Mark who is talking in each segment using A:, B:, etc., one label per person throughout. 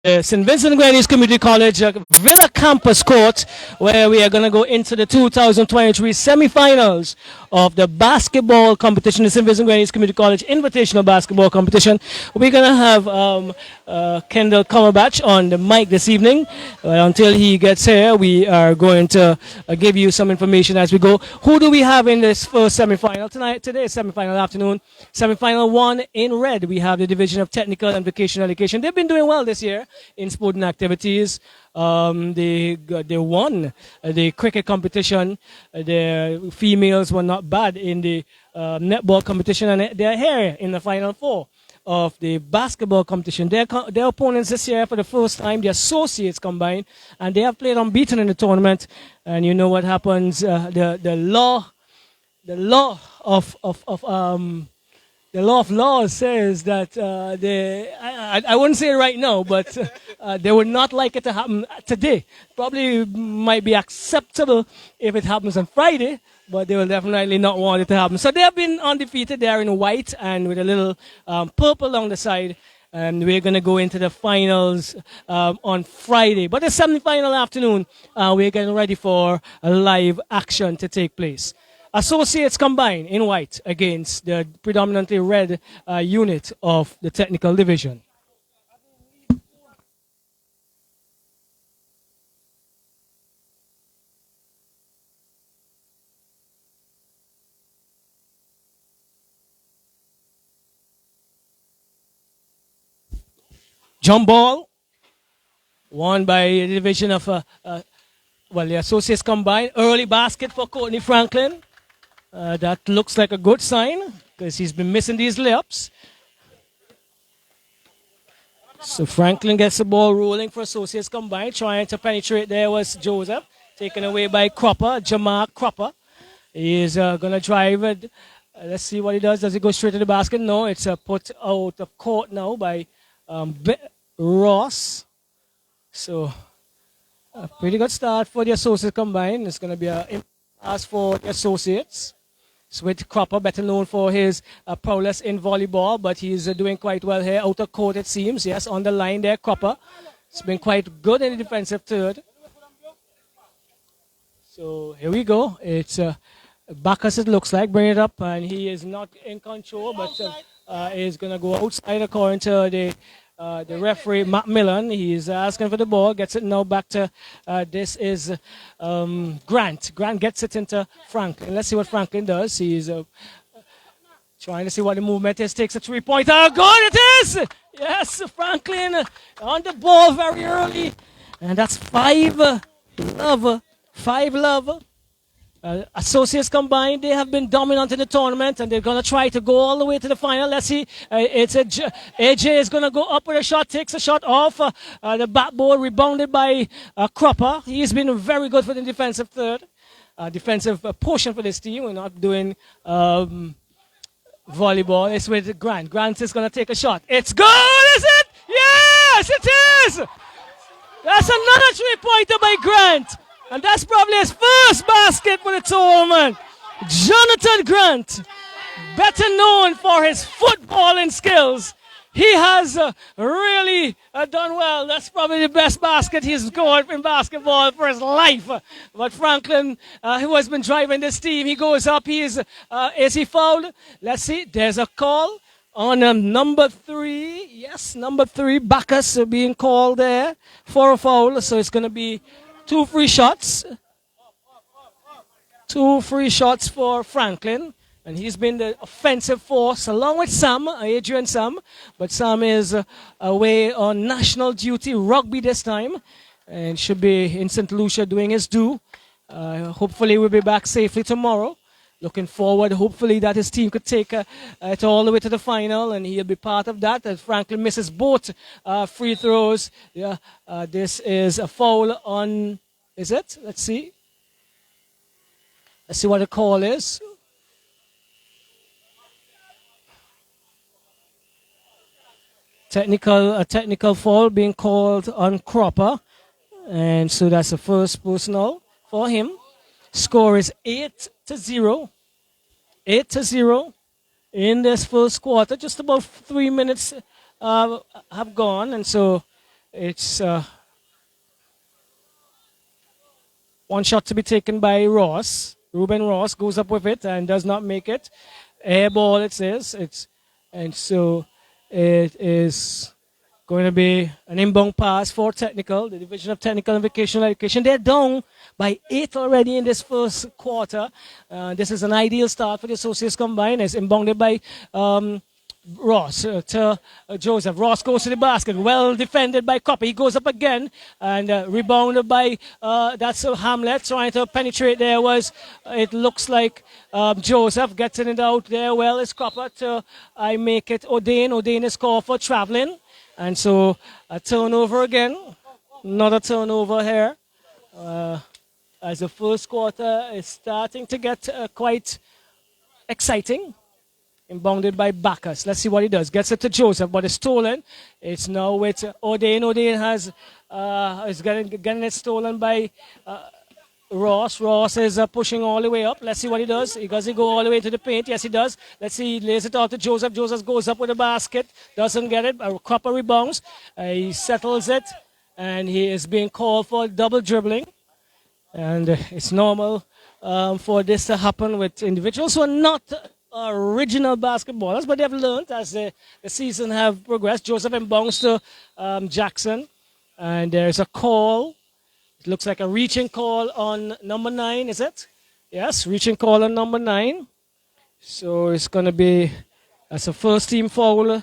A: St. Vincent Granny's Community College Villa Campus Court, where we are going to go into the 2023 semifinals of the basketball competition, the St. Vincent Granny's Community College Invitational Basketball Competition. We're going to have Kendall Cumberbatch on the mic this evening. Until he gets here, we are going to give you some information as we go. Who do we have in this first semifinal tonight? Today is semifinal afternoon. Semifinal 1 in red. We have the Division of Technical and Vocational Education. They've been doing well this year in sporting activities. They won the cricket competition. The females were not bad in the netball competition, and they're here in the final four of the basketball competition. Their opponents this year, for the first time, the associates combined, and they have played unbeaten in the tournament. And you know what happens? The law of laws says that I wouldn't say it right now, but they would not like it to happen today. Probably might be acceptable if it happens on Friday, but they will definitely not want it to happen. So they have been undefeated. They are in white and with a little purple along the side. And we're going to go into the finals on Friday. But the semi-final afternoon, we're getting ready for a live action to take place. Associates combined in white against the predominantly red unit of the technical division. Jump ball, won by the division of, the associates combined. Early basket for Courtney Franklin. That looks like a good sign because he's been missing these layups. So Franklin gets the ball rolling for associates combined. Trying to penetrate there was Joseph. Taken away by Cropper, Jamar Cropper. He is going to drive it. Let's see what he does. Does he go straight to the basket? No, it's put out of court now by Ross. So a pretty good start for the associates combined. It's going to be a pass for the associates. With Cropper, better known for his prowess in volleyball, but he's doing quite well here. Out of court, it seems. Yes, on the line there, Cropper. It's been quite good in the defensive third. So here we go. It's Bacchus, it looks like. Bring it up, and he is not in control, but is going to go outside according to the referee, Macmillan. He's asking for the ball, gets it now back to, this is Grant. Grant gets it into Franklin. Let's see what Franklin does. He's trying to see what the movement is. Takes a three-pointer. Good, it is! Yes, Franklin on the ball very early. And that's five love. Associates combined, they have been dominant in the tournament, and they're going to try to go all the way to the final. Let's see. AJ is going to go up with a shot, takes a shot off the backboard, rebounded by Cropper. He's been very good for the defensive third, defensive portion for this team. We're not doing volleyball. It's with Grant. Grant is going to take a shot. It's good, is it? Yes, it is! That's another three-pointer by Grant. And that's probably his first basket for the tournament. Jonathan Grant, better known for his footballing skills. He has really done well. That's probably the best basket he's scored in basketball for his life. But Franklin, who has been driving this team, he goes up. Is he fouled? Let's see. There's a call on number 3. Yes, number 3. Bacchus being called there for a foul. So it's going to be 2 free shots. 2 free shots for Franklin. And he's been the offensive force along with Sam, Adrian Sam. But Sam is away on national duty, rugby this time. And should be in St. Lucia doing his due. Hopefully we'll be back safely tomorrow. Looking forward, hopefully, that his team could take it all the way to the final, and he'll be part of that. As Franklin misses both free throws. Yeah, this is a foul on, is it? Let's see. Let's see what the call is. A technical foul being called on Cropper. And so that's the first personal for him. Score is 8-0. 8-0 in this first quarter. Just about 3 minutes have gone, and so It's one shot to be taken by Ross. Ruben Ross goes up with it and does not make it. Air ball, it says. And so it is going to be an inbound pass for technical, the Division of Technical and Vocational Education. They're down by 8 already in this first quarter. This is an ideal start for the Associates Combined. It's inbounded by Ross to Joseph. Ross goes to the basket. Well defended by Copper. He goes up again and rebounded by that's Hamlet trying to penetrate there. It looks like Joseph getting it out there. Well, it's Copper to I make it O'Dane. O'Dane is called for traveling. And so a turnover again. Another turnover here. As the first quarter is starting to get quite exciting. Inbounded by Bacchus. Let's see what he does. Gets it to Joseph, but it's stolen. It's now with O'Dane. O'Dane is getting it stolen by Ross. Ross is pushing all the way up. Let's see what he does. Does he go all the way to the paint? Yes, he does. Let's see. He lays it out to Joseph. Joseph goes up with the basket. Doesn't get it. Copper rebounds. He settles it. And he is being called for double dribbling. And it's normal for this to happen with individuals who are not original basketballers, but they've learned as the season have progressed. Joseph inbounds to Jackson, and there's a call. It looks like a reaching call on number 9, is it? Yes, reaching call on number 9. So it's going to be as a first team foul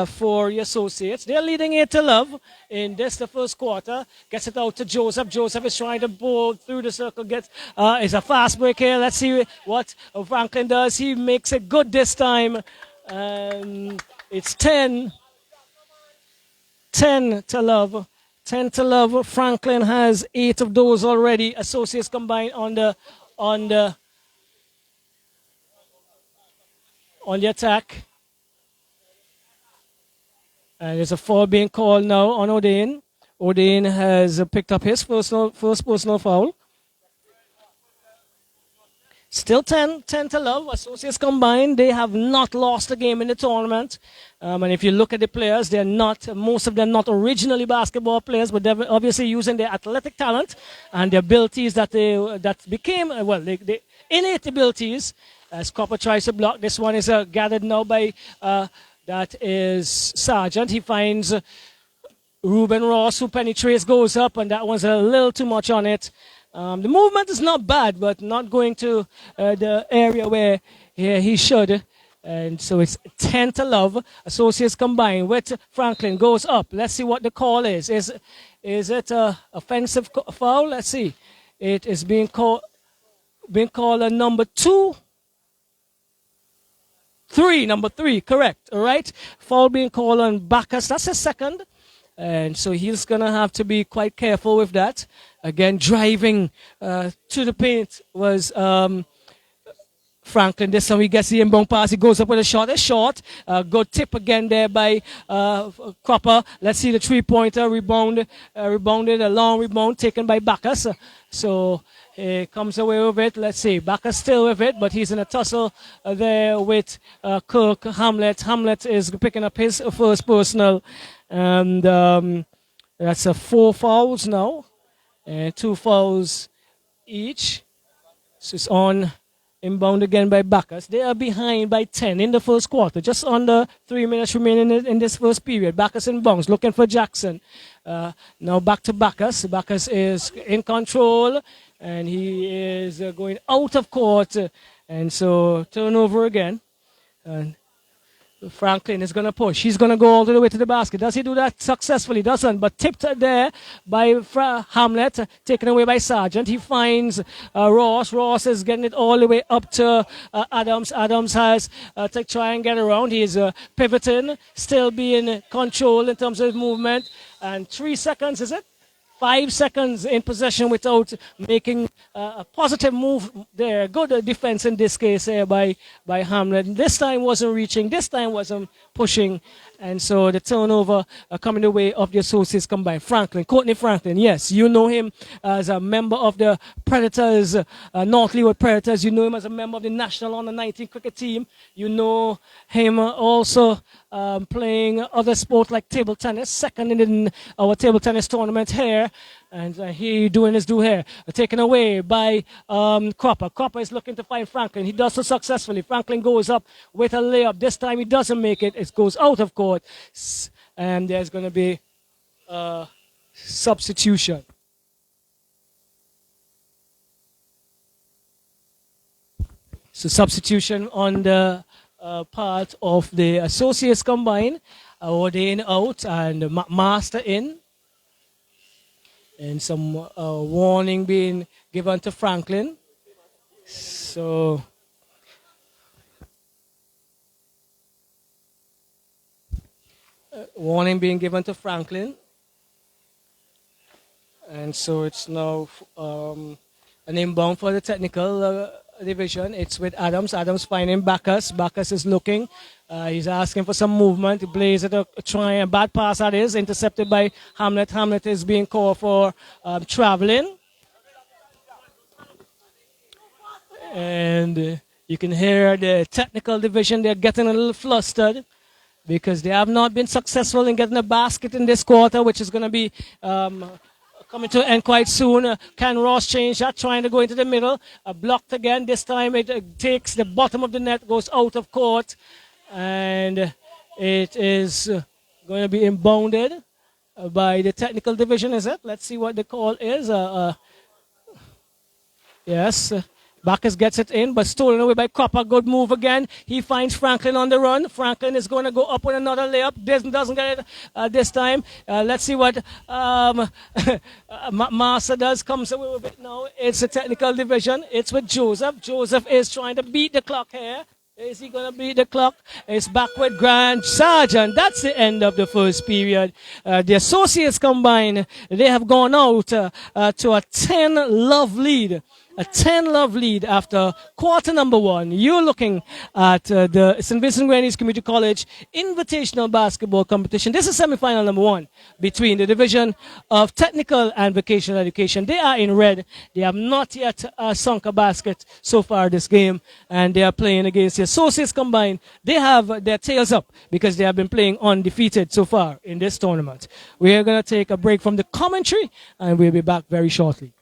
A: for the Associates. They're leading 8-0 in the first quarter. Gets it out to Joseph. Joseph is trying to bowl through the circle. It's a fast break here. Let's see what Franklin does. He makes it good this time. It's 10-0. 10-0. Franklin has 8 of those already. Associates combined on the attack. And there's a foul being called now on O'Dane. O'Dane has picked up his first personal foul. Still 10-0. Associates combined. They have not lost a game in the tournament. And if you look at the players, they're not, most of them not originally basketball players, but they're obviously using their athletic talent and their abilities that became, the innate abilities. As Copper tries to block, this one is gathered now by, that is Sargent. He finds Ruben Ross, who penetrates, goes up, and that one's a little too much on it. The movement is not bad, but not going to the area where he should. And so it's 10-0. Associates combined with Franklin goes up. Let's see what the call is. Is it an offensive foul? Let's see. It is being called a number 2. Number 3, correct. All right. Foul being called on Bacchus. That's his second. And so he's going to have to be quite careful with that. Again, driving to the paint was Franklin. This time he gets the inbound pass. He goes up with a shot. A short. Good tip again there by Cropper. Let's see the three-pointer rebounded. A long rebound taken by Bacchus. So he comes away with it. Let's see. Bacchus still with it, but he's in a tussle there with Kirk Hamlet. Hamlet is picking up his first personal. And that's 4 fouls now. 2 fouls each. So it's on inbound again by Bacchus. They are behind by 10 in the first quarter. Just under 3 minutes remaining in this first period. Bacchus inbounds, looking for Jackson. Now back to Bacchus. Bacchus is in control, and he is going out of court. And so turnover again. And Franklin is going to push. He's going to go all the way to the basket. Does he do that successfully? Doesn't. But tipped there by Hamlet, taken away by Sargent. He finds Ross. Ross is getting it all the way up to Adams. Adams has to try and get around. He is pivoting, still being controlled in terms of his movement. And 3 seconds, is it? 5 seconds in possession without making a positive move there. Good defense in this case here by Hamlet. This time wasn't reaching. This time wasn't pushing. And so the turnover coming the way of the associates combined. Franklin, Courtney Franklin, yes, you know him as a member of the Predators, North Leeward Predators. You know him as a member of the National Under 19 cricket team. You know him also playing other sports like table tennis, second in our table tennis tournament here. And he doing his do here. Taken away by Cropper. Cropper is looking to find Franklin. He does so successfully. Franklin goes up with a layup. This time he doesn't make it. It goes out of court. And there's going to be a substitution. So substitution on the part of the associates combined. Ordain out and Master in. And some warning being given to Franklin. So warning being given to Franklin. And so it's now an inbound for the technical division. It's with Adams. Adams finding Bacchus. Bacchus is looking. He's asking for some movement. He plays at a try. A bad pass that is intercepted by Hamlet. Hamlet is being called for traveling. And you can hear the technical division. They're getting a little flustered because they have not been successful in getting a basket in this quarter, which is going to be coming to an end quite soon. Can Ross change that? Trying to go into the middle. Blocked again. This time it takes the bottom of the net, goes out of court. And it is going to be inbounded by the technical division, is it? Let's see what the call is. Yes. Bacchus gets it in, but stolen away by Cropper. Good move again. He finds Franklin on the run. Franklin is going to go up with another layup. Doesn't get it this time. Let's see what Master does. Comes away with it now. It's a technical division. It's with Joseph. Joseph is trying to beat the clock here. Is he going to beat the clock? It's back with Grand Sergeant. That's the end of the first period. The associates combined, they have gone out to a 10-love lead. A 10-love lead after quarter number one. You're looking at the St. Vincent Grenades Community College Invitational Basketball Competition. This is semifinal number one between the Division of Technical and Vocational Education. They are in red. They have not yet sunk a basket so far this game, and they are playing against the associates combined. They have their tails up because they have been playing undefeated so far in this tournament. We are going to take a break from the commentary, and we'll be back very shortly.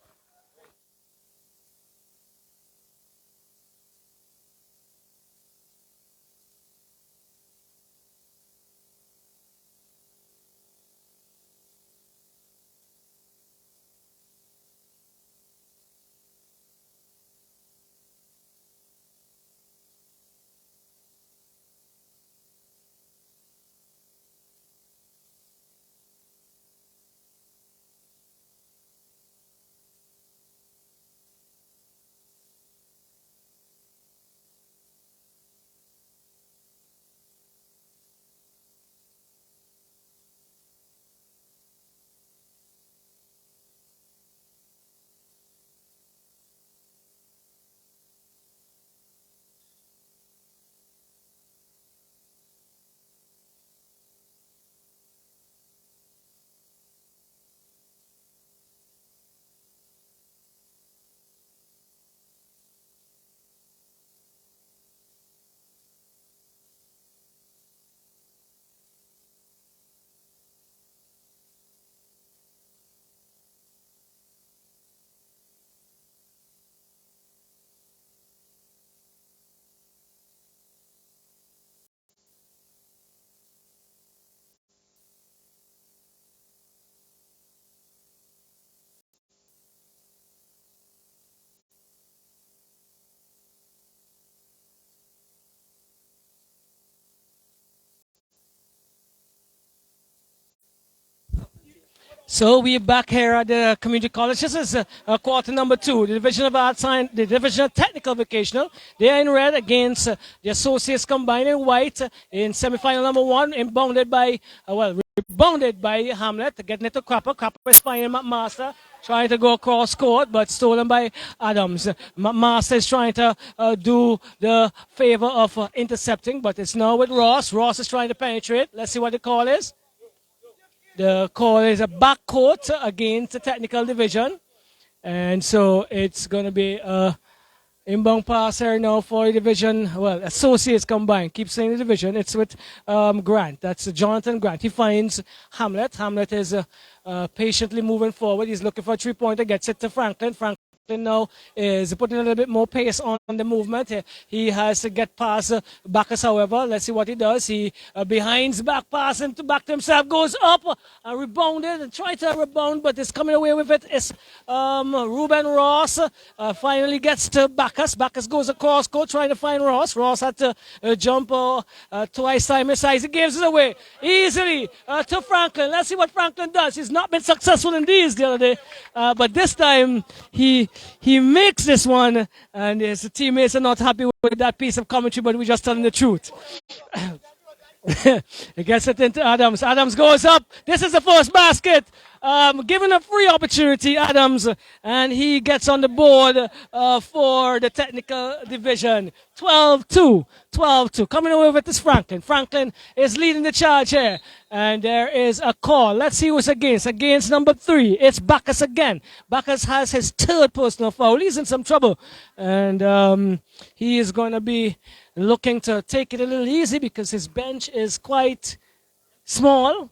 A: So we're back here at the community college. This is quarter number two. The Division of Arts Science, the Division of Technical Vocational. They are in red against the associates combined in white in semifinal number one, rebounded by Hamlet, getting it to Cropper. Cropper is finding Master. trying to go across court, but stolen by Adams. Master is trying to do the favor of intercepting, but it's now with Ross. Ross is trying to penetrate. Let's see what the call is. The call is a backcourt against the technical division. And so it's going to be inbound pass here now for the division. Well, associates combined. Keep saying the division. It's with Grant. That's Jonathan Grant. He finds Hamlet. Hamlet is patiently moving forward. He's looking for a three-pointer. Gets it to Franklin. Franklin now is putting a little bit more pace on the movement. He has to get past Bacchus, however. Let's see what he does. He behinds back pass him to back to himself, goes up and rebounded and tried to rebound, but is coming away with it. It's Ruben Ross finally gets to Bacchus. Bacchus goes across court trying to find Ross. Ross had to jump twice time his size. He gives it away easily to Franklin. Let's see what Franklin does. He's not been successful in these the other day, but this time he makes this one, and his teammates are not happy with that piece of commentary, but we're just telling the truth. He gets it into Adams. Adams goes up. This is the first basket. Given a free opportunity, Adams, and he gets on the board for the technical division. 12-2. 12-2. Coming away with this Franklin. Franklin is leading the charge here. And there is a call. Let's see who's against. Against number 3. It's Bacchus again. Bacchus has his third personal foul. He's in some trouble. And he is going to be looking to take it a little easy because his bench is quite small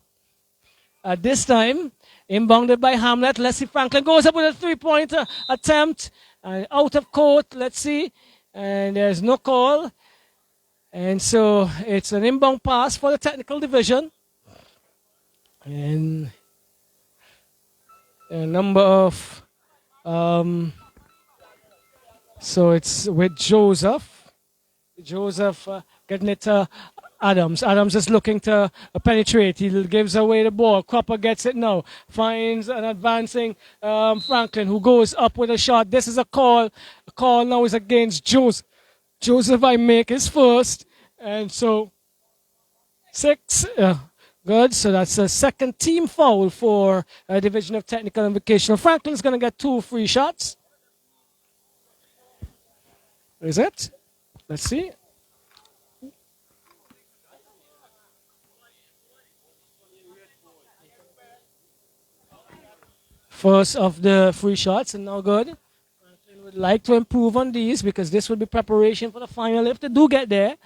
A: at this time. Inbounded by Hamlet. Let's see. Franklin goes up with a three-point attempt. Out of court. Let's see. And there's no call. And so it's an inbound pass for the technical division. And a number of... so it's with Joseph. Joseph getting it to Adams. Adams is looking to penetrate. He gives away the ball. Cropper gets it now. Finds an advancing Franklin who goes up with a shot. This is a call. The call now is against Joseph. Joseph, I make his first. And so 6. Good. So that's a second team foul for Division of Technical and Vocational. Franklin's going to get 2 free shots. Is it? Let's see. First of the free shots, and now good. Franklin would like to improve on these because this will be preparation for the final if they do get there.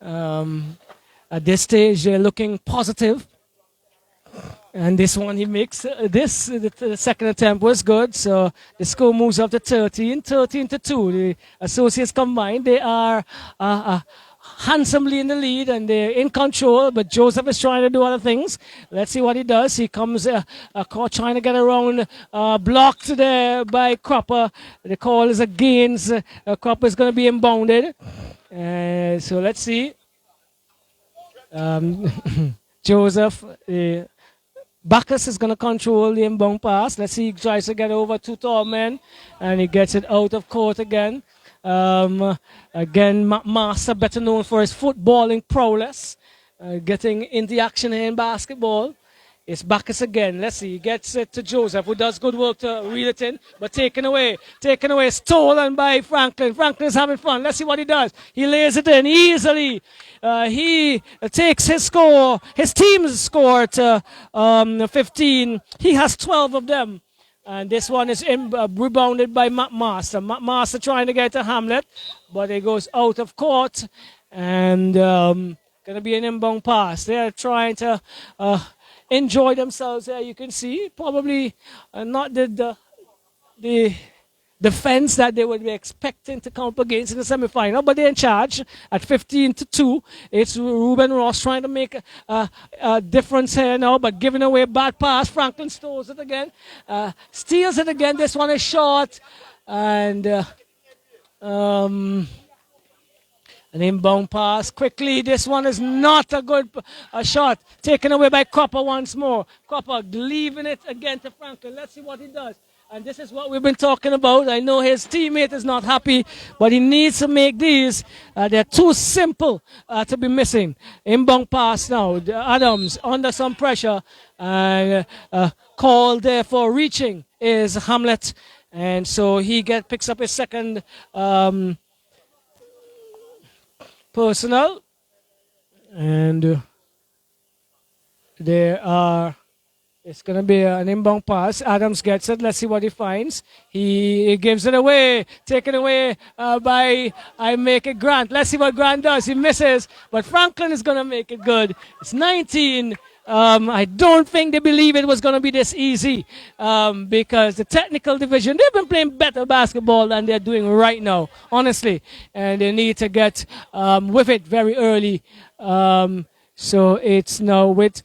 A: At this stage, they're looking positive. And this one he makes, the second attempt was good. So the score moves up to 13-2. The associates combined, they are handsomely in the lead and they're in control, but Joseph is trying to do other things. Let's see what he does. He comes trying to get around, blocked there by Cropper. The call is against. Cropper is going to be inbounded. So let's see. Joseph, Bacchus is going to control the inbound pass. Let's see, he tries to get over 2 tall men, and he gets it out of court again. Again, Master, better known for his footballing prowess, getting into action here in basketball. It's Bacchus again. Let's see. He gets it to Joseph, who does good work to reel it in, but taken away, stolen by Franklin. Franklin is having fun. Let's see what he does. He lays it in easily. He takes his score, his team's score to 15. He has 12 of them. And this one is rebounded by Master. Master trying to get to Hamlet, but it goes out of court. And going to be an inbound pass. They're trying to enjoy themselves there. You can see probably not the defense that they would be expecting to come up against in the semifinal, but they're in charge at 15-2. It's Ruben Ross trying to make a difference here now, but giving away a bad pass. Franklin steals it again. This one is short, and an inbound pass quickly. This one is not a good shot. Taken away by Cropper once more. Cropper leaving it again to Franklin. Let's see what he does. And this is what we've been talking about. I know his teammate is not happy, but he needs to make these. They're too simple to be missing. Inbound pass now. Adams under some pressure. And called there for reaching. is Hamlet. And so he picks up his second personal. And it's going to be an inbound pass. Adams gets it. Let's see what he finds. He gives it away. Taken away by I make it Grant. Let's see what Grant does. He misses. But Franklin is going to make it good. It's 19. I don't think they believe it was going to be this easy because the technical division, they've been playing better basketball than they're doing right now, honestly. And they need to get with it very early. So it's now with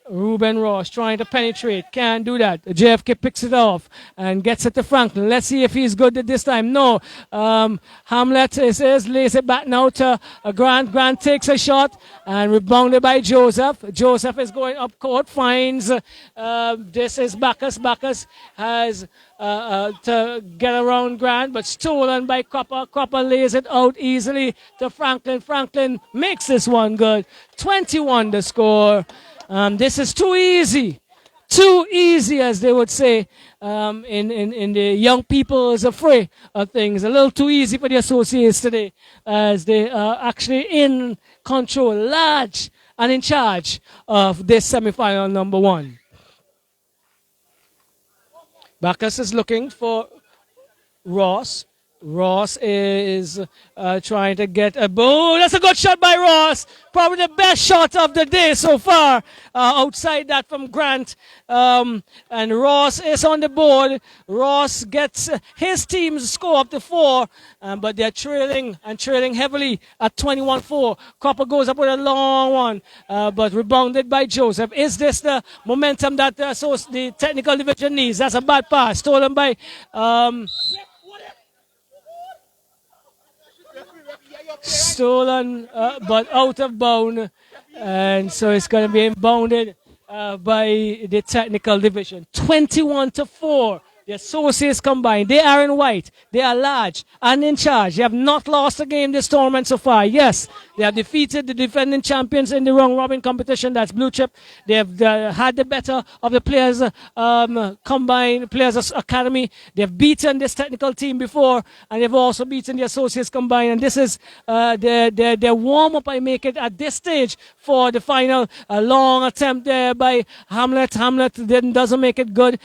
A: Ruben Ross trying to penetrate. Can't do that. JFK picks it off and gets it to Franklin. Let's see if he's good at this time. No. Hamlet lays it back now to Grant. Grant takes a shot and rebounded by Joseph. Joseph is going up court. Finds this is Bacchus. Bacchus has to get around Grant, but stolen by Cropper. Cropper lays it out easily to Franklin. Franklin makes this one good. 21 the score. This is too easy, as they would say in the young people's affray of things. A little too easy for the associates today, as they are actually in control, large and in charge of this semifinal number one. Bacchus is looking for Ross. Ross is trying to get a boom. That's a good shot by Ross. Probably the best shot of the day so far. Outside that from Grant. And Ross is on the board. Ross gets his team's score up to 4. But they're trailing heavily at 21-4. Cropper goes up with a long one. But rebounded by Joseph. Is this the momentum that the technical division needs? That's a bad pass. Stolen by... stolen but out of bound, and so it's going to be inbounded by the technical division. 21-4. The associates combined. They are in white. They are large and in charge. They have not lost a game this tournament so far. Yes, they have defeated the defending champions in the round robin competition. That's Blue Chip. They have had the better of the players combined, players academy. They have beaten this technical team before, and they've also beaten the associates combined. And this is their warm up. I make it at this stage for the final. A long attempt there by Hamlet. Hamlet doesn't make it good.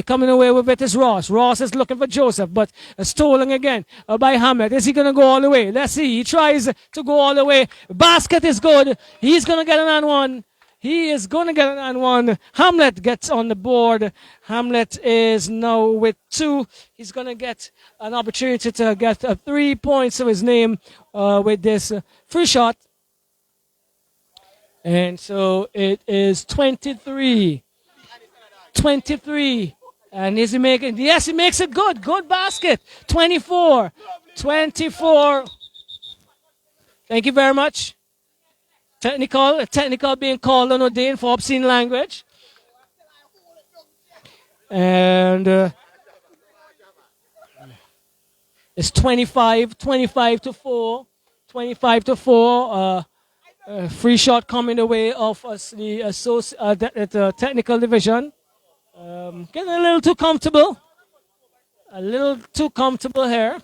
A: Coming away with it is Ross. Ross is looking for Joseph, but stolen again by Hamlet. Is he going to go all the way? Let's see. He tries to go all the way. Basket is good. He's going to get an and one. He is going to get an and one. Hamlet gets on the board. Hamlet is now with 2. He's going to get an opportunity to get 3 points to his name with this free shot. And so it is 23. And is he making? Yes, he makes it good. Good basket. 24. Thank you very much. Technical being called on O'Dane for obscene language. And it's 25-4. 25-4. Free shot coming the way of us, the technical division. Getting a little too comfortable. Here.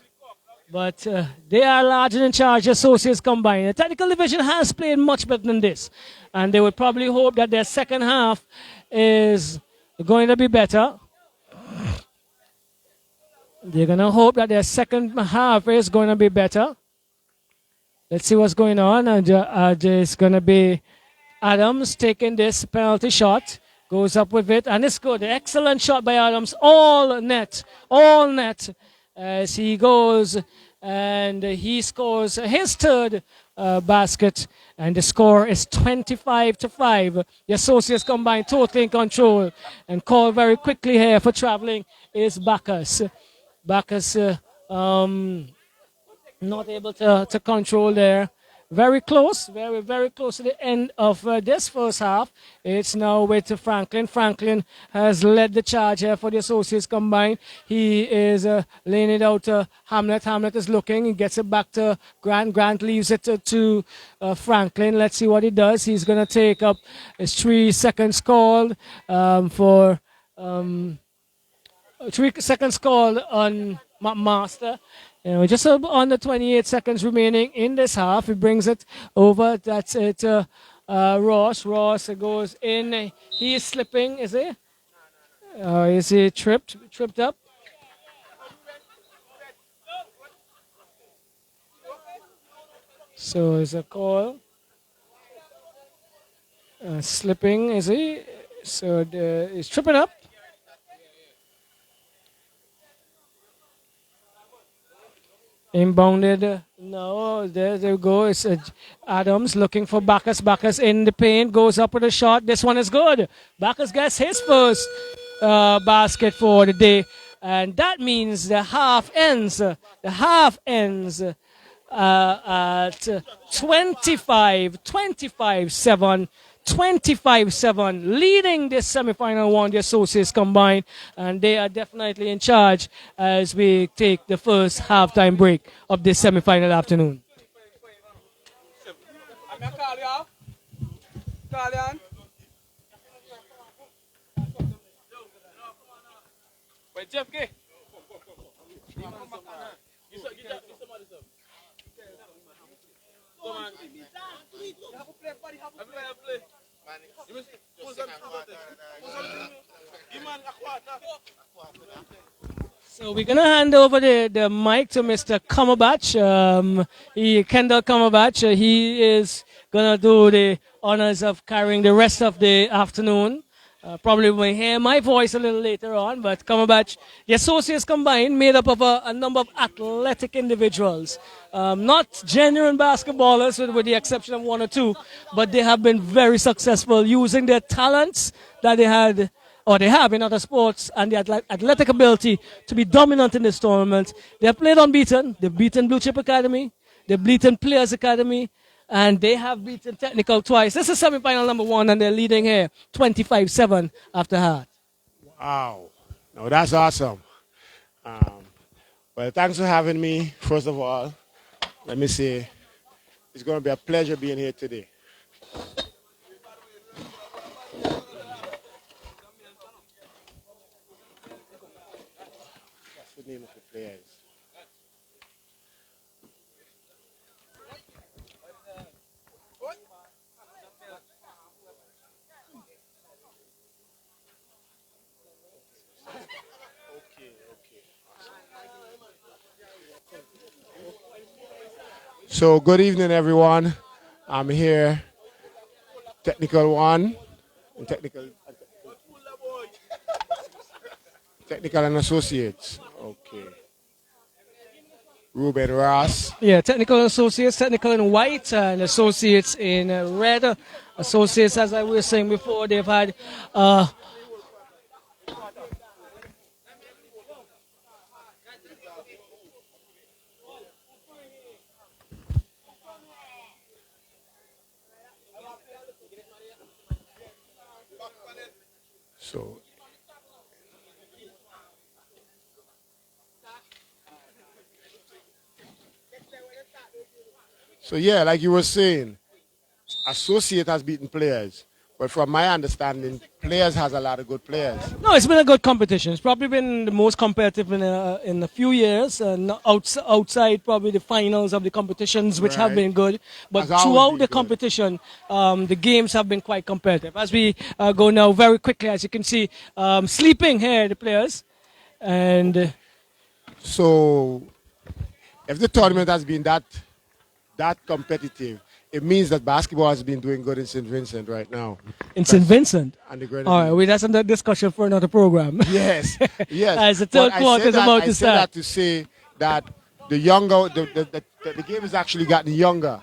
A: But they are large and in charge, associates combined. The technical division has played much better than this. And they would probably hope that their second half is going to be better. They're going to hope that their second half is going to be better. Let's see what's going on. And there's going to be Adams taking this penalty shot. Goes up with it, and it's good. Excellent shot by Adams. All net. As he goes, and he scores his third basket, and the score is 25-5. The associates combined, totally in control, and called very quickly here for traveling is Bacchus. Bacchus not able to control there. Very close, very close to the end of this first half. It's now with Franklin. Franklin has led the charge here for the associates combined. He is laying it out to Hamlet. Hamlet is looking. He gets it back to Grant. Grant leaves it to Franklin. Let's see what he does. He's going to take up his 3 seconds called for 3 seconds call on Master. Just under 28 seconds remaining in this half. He brings it over. That's it. Ross. Ross goes in. He is slipping. Is he? Is he tripped up? So it's a call. Slipping. Is he? So he's tripping up. Inbounded. No, there they go. It's Adams looking for Bacchus. Bacchus in the paint. Goes up with a shot. This one is good. Bacchus gets his first basket for the day. And that means the half ends. The half ends at 25-7. 25-7, leading this semi-final one, the Associates combined, and they are definitely in charge as we take the first halftime break of this semi-final afternoon. So we're gonna hand over the mic to Mr. Cumberbatch. Kendall Cumberbatch. He is gonna do the honors of carrying the rest of the afternoon. Probably will hear my voice a little later on, but Cumberbatch, the Associates combined, made up of a number of athletic individuals. Not genuine basketballers, with the exception of one or two, but they have been very successful using their talents that they had or they have in other sports and the athletic ability to be dominant in this tournament. They have played unbeaten. They've beaten Blue Chip Academy. They've beaten Players Academy. And they have beaten Technical twice. This is semi-final number 1, and they're leading here 25-7 after half.
B: Wow. No, that's awesome. Well, thanks for having me. First of all, let me say it's going to be a pleasure being here today. What's the name of the players? So good evening, everyone. I'm here, Technical 1, and Technical and Associates. Okay. Ruben Ross.
A: Yeah, Technical Associates, Technical in white, and Associates in red. Associates, as I was saying before, they've had
B: So yeah, like you were saying, Associate has beaten Players. But from my understanding, Players has a lot of good players.
A: No, it's been a good competition. It's probably been the most competitive in a few years. Outside probably the finals of the competitions, which have been good. But throughout the competition, the games have been quite competitive. As we go now very quickly, as you can see, sleeping here, the players. And
B: so if the tournament has been that competitive, it means that basketball has been doing good in St. Vincent right now.
A: In St. Vincent?
B: And the
A: all right, that's another discussion for another program.
B: Yes, yes.
A: As the third quarter is about to start.
B: I say that to say that the game has actually gotten younger.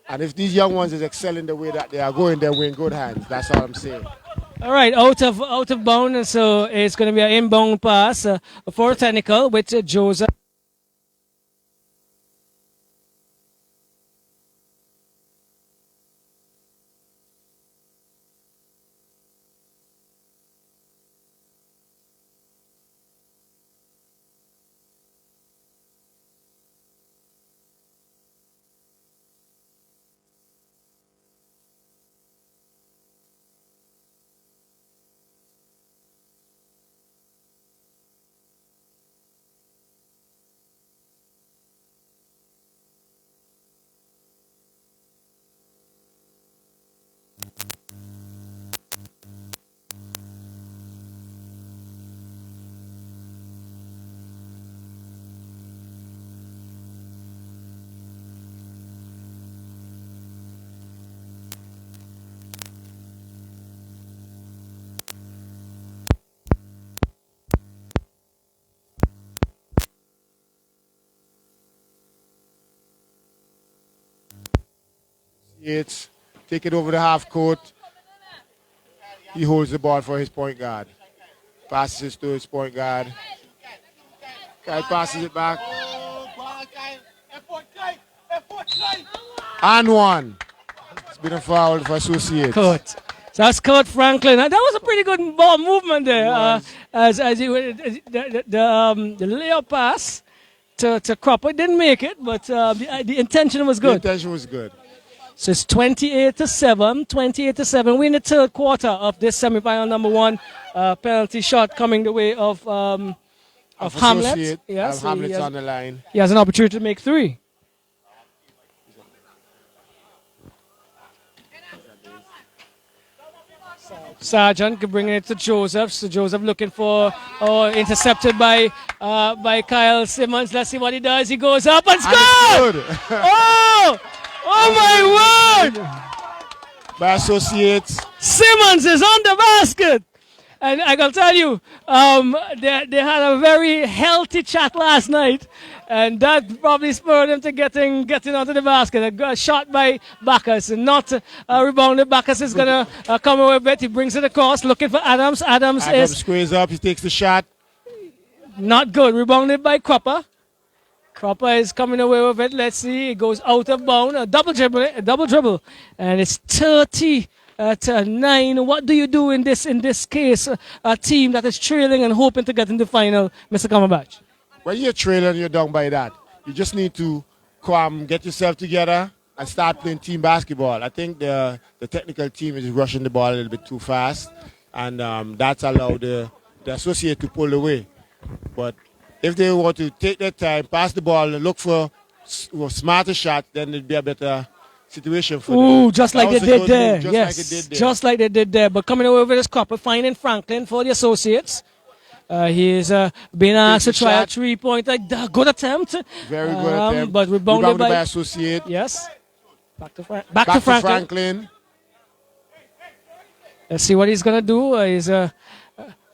B: And if these young ones is excelling the way that they are going, they're in good hands. That's all I'm saying.
A: All right, out of bounds, so it's going to be an inbound pass for Technical with Joseph.
B: Yates, take it over the half court. He holds the ball for his point guard. Passes it to his point guard. Kyle passes it back. And one. It's been a foul for Associates.
A: Kurt. So that's Kurt Franklin. That was a pretty good ball movement there. As the layup pass to Cropper didn't make it, but the intention was good.
B: The intention was good.
A: So it's 28-7, 28-7. We're in the third quarter of this semifinal number one. Penalty shot coming the way of Hamlet.
B: Yes, Hamlet's on the line.
A: He has an opportunity to make three. Sargent bringing it to Joseph. So Joseph looking for, intercepted by Kyle Simmons. Let's see what he does. He goes up and scores! Oh my word!
B: By Associates.
A: Simmons is on the basket. And I can tell you, they had a very healthy chat last night, and that probably spurred them to getting onto the basket. A shot by Bacchus, and not rebounded. Bacchus is going to come away with it. He brings it across, looking for Adams. Adams is
B: squares up. He takes the shot.
A: Not good. Rebounded by Cropper. Cropper is coming away with it. Let's see. It goes out of bounds. A double dribble. And it's 30-9. What do you do in this case? A team that is trailing and hoping to get in the final, Mr. Cumberbatch?
B: When you're trailing, you're down by that. You just need to get yourself together and start playing team basketball. I think the technical team is rushing the ball a little bit too fast, and that's allowed the associate to pull away. But if they want to take their time, pass the ball, and look for smarter shot, then it'd be a better situation for them.
A: Ooh, just like they did there.
B: Yes,
A: just like they did there. But coming over with his Cropper, finding Franklin for the Associates. He is being asked to try a three-pointer. Good attempt.
B: Very good attempt.
A: But rebounded by
B: Associate.
A: Yes. Back
B: to Franklin.
A: Let's see what he's going to do.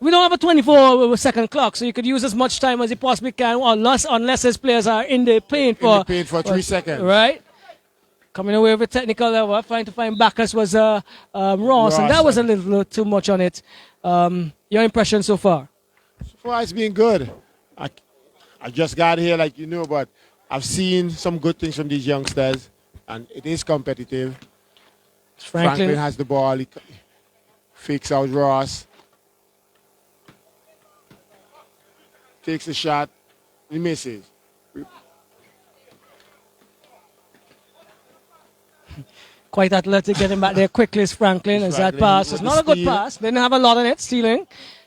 A: We don't have a 24-second clock, so you could use as much time as you possibly can, unless his players are in the paint for
B: 3 seconds.
A: Right. Coming away with technical level, trying to find Bacchus was Ross, and that was a little too much on it. Your impression so far?
B: So far, it's been good. I just got here, like you know, but I've seen some good things from these youngsters, and it is competitive. Franklin has the ball. He fakes out Ross. Takes a shot. He misses.
A: Quite athletic, getting back there quickly is Franklin. As that pass is not a good pass. Didn't have a lot on it, stealing.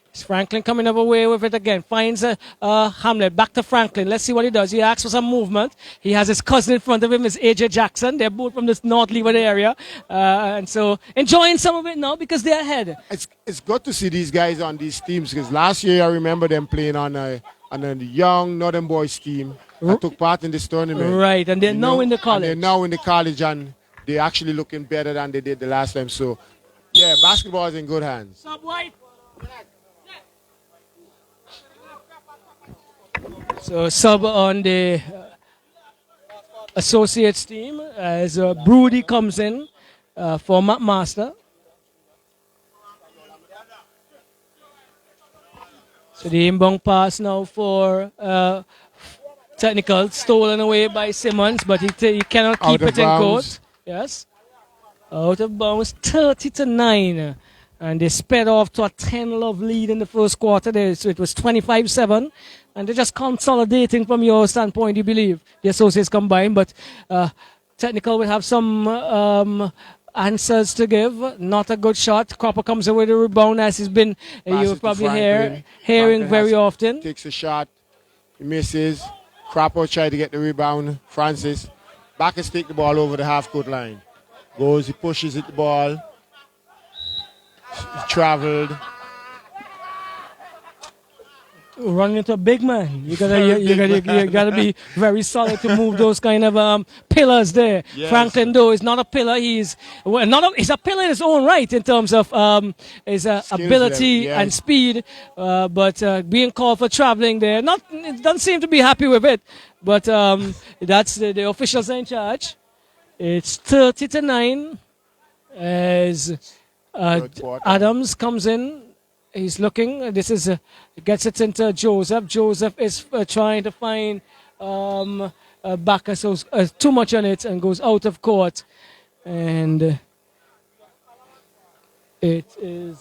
A: It's Franklin coming up away with it again. Finds Hamlet. Back to Franklin. Let's see what he does. He asks for some movement. He has his cousin in front of him, is AJ Jackson. They're both from this North Leeward area. And so enjoying some of it now because they're ahead.
B: It's good to see these guys on these teams, because last year I remember them playing on a young Northern Boys team that took part in this tournament.
A: Right, and they're now in the college.
B: They're now in the college, and they're actually looking better than they did the last time. So, yeah, basketball is in good hands.
A: Sub-white. So sub on the Associates team as Broody comes in for McMaster. So the inbound pass now for technical, stolen away by Simmons, but he cannot keep it in court. Yes, out of bounds, 30-9. And they sped off to a 10-love lead in the first quarter. So it was 25-7. And they're just consolidating from your standpoint, you believe, the Associates combined. But technical will have some answers to give. Not a good shot. Cropper comes away with a rebound, as he's been, you're probably hearing very often.
B: Takes a shot. He misses. Cropper tried to get the rebound. Francis. Bacchus take the ball over the half-court line. Goes, he pushes it the ball. He traveled.
A: Running into a big man, you gotta be very solid to move those kind of pillars there. Yes. Franklin, though, is not a pillar. He's a pillar in his own right in terms of his ability and speed. But being called for traveling there, doesn't seem to be happy with it. But that's the officials in charge. It's 30-9 as
B: Third quarter.
A: Adams comes in. He's looking. This is gets it into Joseph. Joseph is trying to find Bacchus. So too much on it and goes out of court. And it is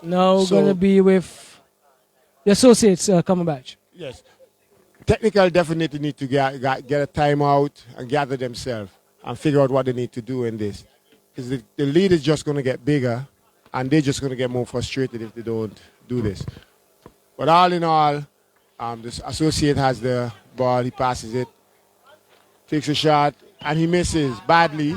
A: now
B: So-
A: going to be with the associates coming back.
B: Yes. Technical definitely need to get a timeout and gather themselves and figure out what they need to do in this. Because the lead is just going to get bigger and they're just going to get more frustrated if they don't do this. But all in all, this associate has the ball. He passes it, takes a shot, and he misses badly.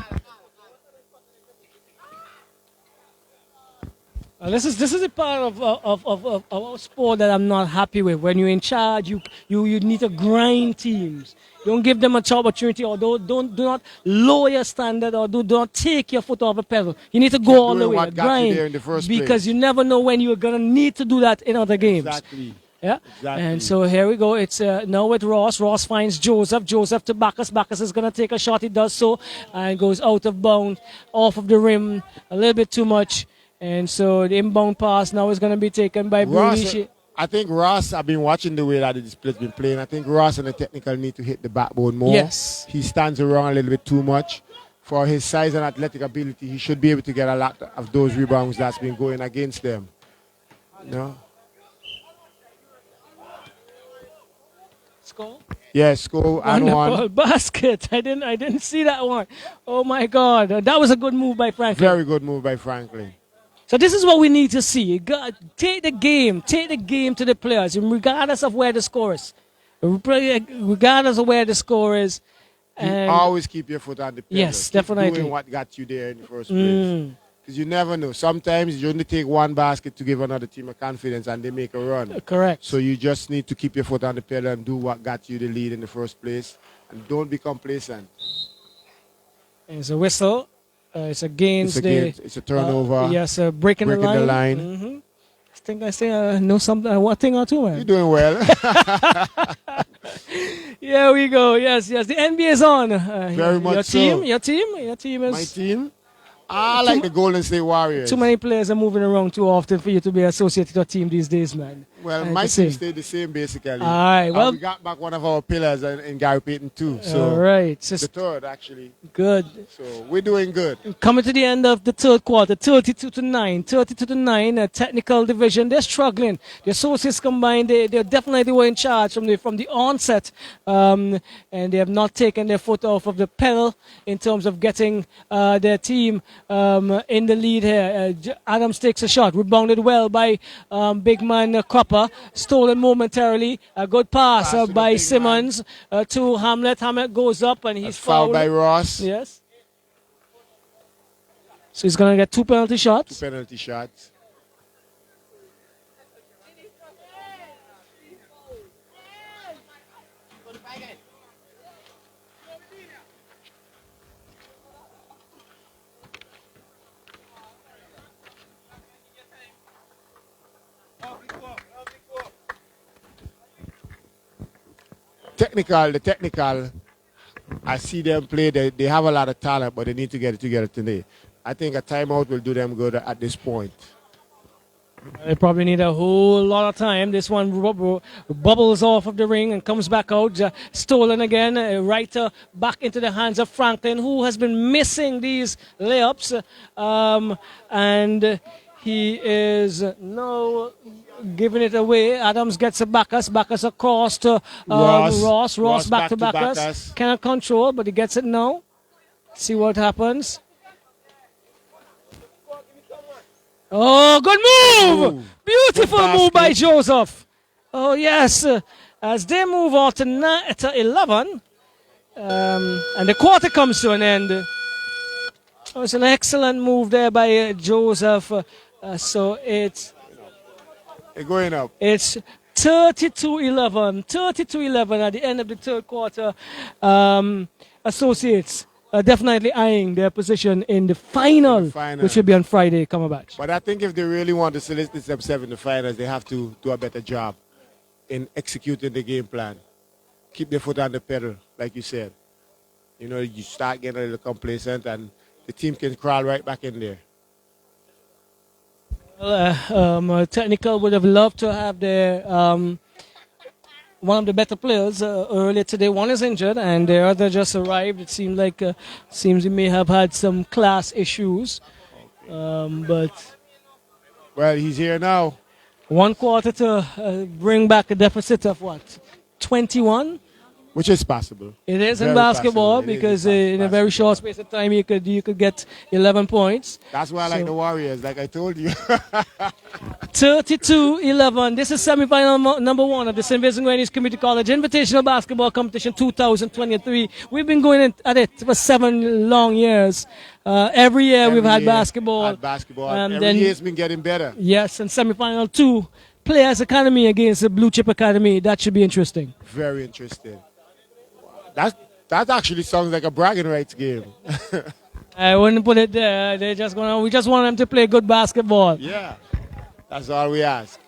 A: This is a part of our sport that I'm not happy with. When you're in charge, you need to grind teams. Don't give them a opportunity, or do not lower your standard, or do not take your foot off the pedal. You need to go all the
B: doing
A: way,
B: what got you
A: grind,
B: there in the first
A: because
B: place.
A: you never know when you're gonna need to do that in other games.
B: Exactly.
A: Yeah.
B: Exactly.
A: And so here we go. It's now with Ross. Ross finds Joseph. Joseph to Bacchus. Bacchus is going to take a shot. He does so and goes out of bounds, off of the rim a little bit too much. And so the inbound pass now is going to be taken by
B: Ross,
A: Brunici.
B: I think Ross, I've been watching the way that the display's been playing. I think Ross and the technical need to hit the backbone more.
A: Yes.
B: He stands around a little bit too much. For his size and athletic ability, he should be able to get a lot of those rebounds that's been going against them. No?
A: Score.
B: Yes, go and
A: Wonderful
B: one.
A: basket. I didn't see that one. Oh my God. That was a good move by Franklin.
B: Very good move by Franklin.
A: So this is what we need to see. You got take the game to the players, regardless of where the score is. Regardless of where the score is.
B: You
A: And
B: always keep your foot on the pedal.
A: Yes,
B: Keep
A: definitely.
B: doing what got you there in the first place. Because you never know. Sometimes you only take one basket to give another team a confidence and they make a run.
A: correct.
B: So you just need to keep your foot on the pedal and do what got you the lead in the first place. And don't be complacent.
A: It's a whistle. It's against
B: It's a turnover.
A: yes, breaking the
B: Breaking the
A: line.
B: line.
A: Mhm. I think I say know something, one thing or two,
B: You're
A: man.
B: doing well.
A: Here we go. Yes. The NBA is on.
B: Very much so.
A: Your team is.
B: My team, I like the Golden State Warriors.
A: Too many players are moving around too often for you to be associated with a team these days, man.
B: Well,
A: I
B: my
A: have to
B: team
A: say.
B: stayed the same basically.
A: All right, well-
B: we got back one of our pillars in Gary Payton too. So
A: All right.
B: the
A: So
B: third actually.
A: good.
B: So we're doing good.
A: Coming to the end of the third quarter, 32-9, a technical division. They're struggling. The associates combined, they definitely were in charge from the onset, and they have not taken their foot off of the pedal in terms of getting their team in the lead here. Adams takes a shot, rebounded well by big man Copper, stolen momentarily. A good pass
B: Pass to the
A: by
B: big
A: Simmons to Hamlet. Hamlet goes up and he's
B: Fouled by Ross.
A: Yes. So he's going to get 2 penalty shots.
B: Penalty shots. The technical, I see them play. They have a lot of talent, but they need to get it together today. I think a timeout will do them good at this point.
A: They probably need a whole lot of time. This one bubbles off of the ring and comes back out. Stolen again. Back into the hands of Franklin, who has been missing these layups. And he is now giving it away. Adams gets a Bacchus. Bacchus across to Ross. Ross back to Bacchus. Cannot control, but he gets it now. See what happens. Oh, good move!
B: Ooh,
A: Beautiful
B: good
A: move by
B: basket.
A: Joseph. Oh, yes. As they move on to 11, and the quarter comes to an end. Oh, it's an excellent move there by Joseph. So it's
B: They're going up.
A: It's 32-11. 32-11 at the end of the third quarter. Associates are definitely eyeing their position in the final, which will be on Friday. Come back.
B: But I think if they really want to solicit themselves in the finals, they have to do a better job in executing the game plan. Keep their foot on the pedal, like you said. you start getting a little complacent and the team can crawl right back in there.
A: Technical would have loved to have their one of the better players earlier today. One is injured and the other just arrived. It seemed like seems he may have had some class issues, but
B: Well, he's here now.
A: 1 quarter to bring back a deficit of what, 21?
B: Which is possible.
A: It is in
B: Very
A: basketball
B: possible. It is
A: because in a
B: basketball.
A: very short space of time you could get 11 points.
B: That's why I like the Warriors, like I told you.
A: 32-11. This is semifinal number 1 of the St. Vincent Grannies Community College Invitational Basketball Competition 2023. We've been going at it for 7 long years. Every year we've had basketball.
B: Every year it's been getting better.
A: Yes, and semifinal 2, Players Academy against the Blue Chip Academy. That should be interesting.
B: Very interesting. That actually sounds like a bragging rights game.
A: I wouldn't put it there. We just want them to play good basketball.
B: Yeah, that's all we ask.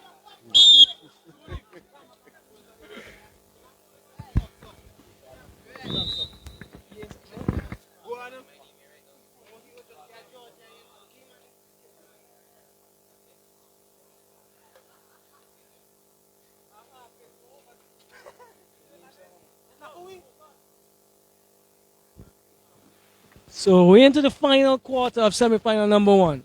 A: So we're into the final quarter of semifinal number 1.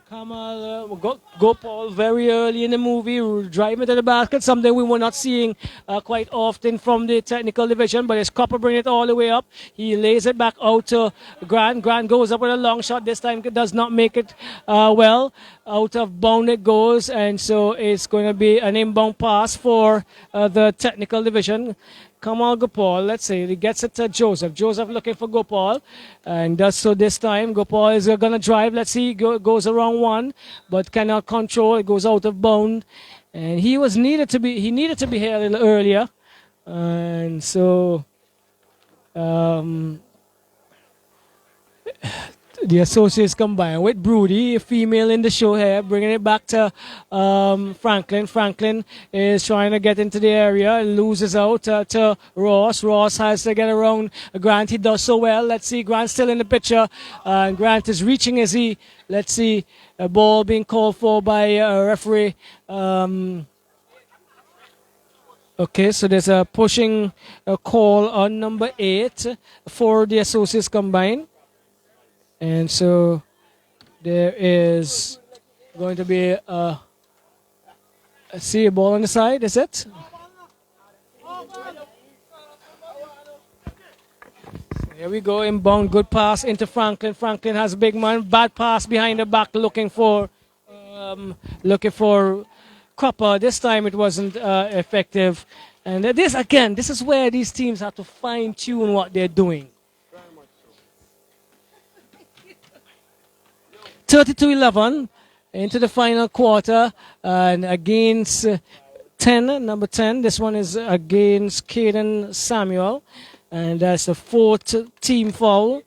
A: Kamal go Paul very early in the movie, driving to the basket, something we were not seeing quite often from the technical division, but it's Copper bringing it all the way up. He lays it back out to Grant. Grant goes up with a long shot. This time does not make it well. Out of bound it goes, and so it's going to be an inbound pass for the technical division. Kamal Gopal, let's see, he gets it to Joseph. Joseph looking for Gopal, and does so this time. Gopal is going to drive. Let's see, goes around 1, but cannot control. It goes out of bound, and he needed to be here a little earlier, and so the associates combine with Broody, a female in the show here, bringing it back to Franklin. Franklin is trying to get into the area, loses out to Ross. Ross has to get around Grant. He does so well. Let's see, Grant still in the picture. Grant is reaching as he, let's see, a ball being called for by a referee. Okay, so there's a pushing call on number 8 for the associates combined. And so there is going to be a ball on the side, is it? Here we go, inbound, good pass into Franklin. Franklin has a big man, bad pass behind the back, looking for Cropper. This time it wasn't effective. And this is where these teams have to fine tune what they're doing. 32-11 into the final quarter, and against number 10. This one is against Caden Samuel, and that's the 4th team foul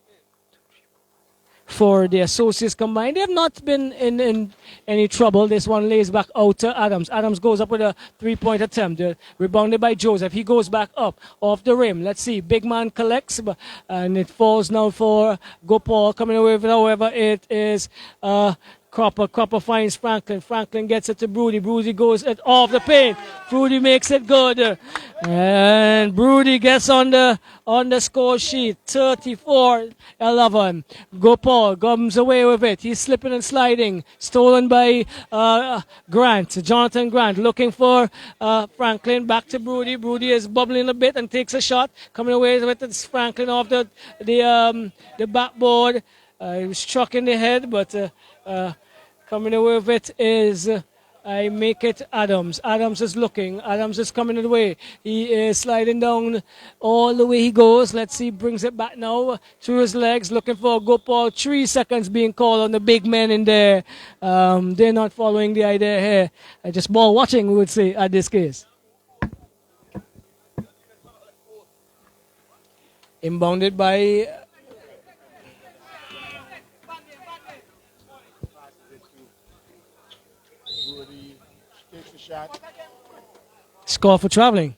A: for the associates combined. They have not been in any trouble. This one lays back out to Adams. Adams goes up with a 3-point attempt. Rebounded by Joseph. He goes back up off the rim. Let's see. Big man collects, and it falls now for Gopal coming away with it. However, it is Cropper. Cropper finds Franklin. Franklin gets it to Broody. Broody goes off the paint. Broody makes it good. And Broody gets on the score sheet. 34-11. Gopal comes away with it. He's slipping and sliding. Stolen by Grant. Jonathan Grant looking for Franklin. Back to Broody. Broody is bubbling a bit and takes a shot. Coming away with it. Franklin off the backboard. He was struck in the head, but coming away with it is I make it Adams. Adams is looking. Adams is coming away. He is sliding down all the way he goes. Let's see, brings it back now through his legs, looking for a Gopal. 3 seconds being called on the big men in there. They're not following the idea here. Just ball watching, we would say, at this case. Inbounded by Score for traveling.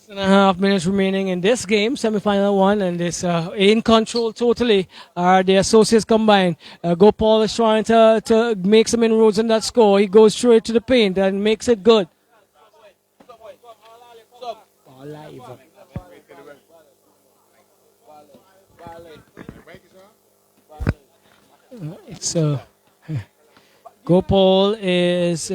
A: And a half minutes remaining in this game, semi-final one, and this in control totally are the associates combined. Gopal is trying to make some inroads in that score. He goes straight to the paint and makes it good. It's Gopal is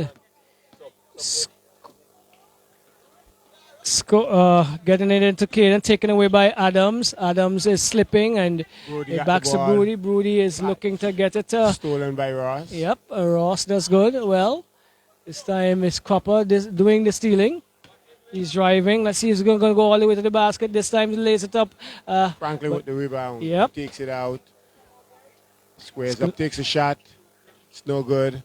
A: getting it into Caden, taken away by Adams. Adams is slipping and it backs to Brody. Brody is looking to get it.
B: Stolen by Ross.
A: Yep, Ross does good. Well, this time is Cropper doing the stealing. He's driving. Let's see, he's going to go all the way to the basket. This time he lays it up.
B: Franklin with the rebound.
A: Yep.
B: Takes it out. Squares up, takes a shot. It's no good.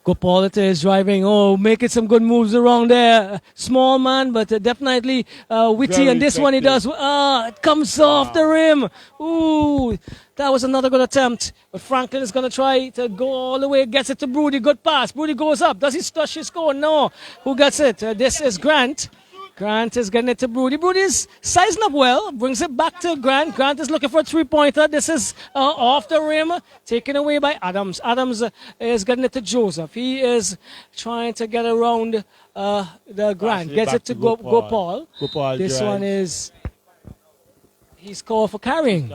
A: Gopal is driving. Oh, making some good moves around there. Small man, but definitely witty.
B: Very
A: and this one he does. It comes off the rim. Ooh, that was another good attempt. But Franklin is going to try to go all the way. Gets it to Brody. Good pass. Brody goes up. Does he touch his score? No. Who gets it? This is Grant. Grant is getting it to Brody. Brody is sizing up well. Brings it back to Grant. Grant is looking for a three-pointer. This is off the rim. Taken away by Adams. Adams is getting it to Joseph. He is trying to get around the Grant. Gets it to Gopal. This one is... He's called for carrying.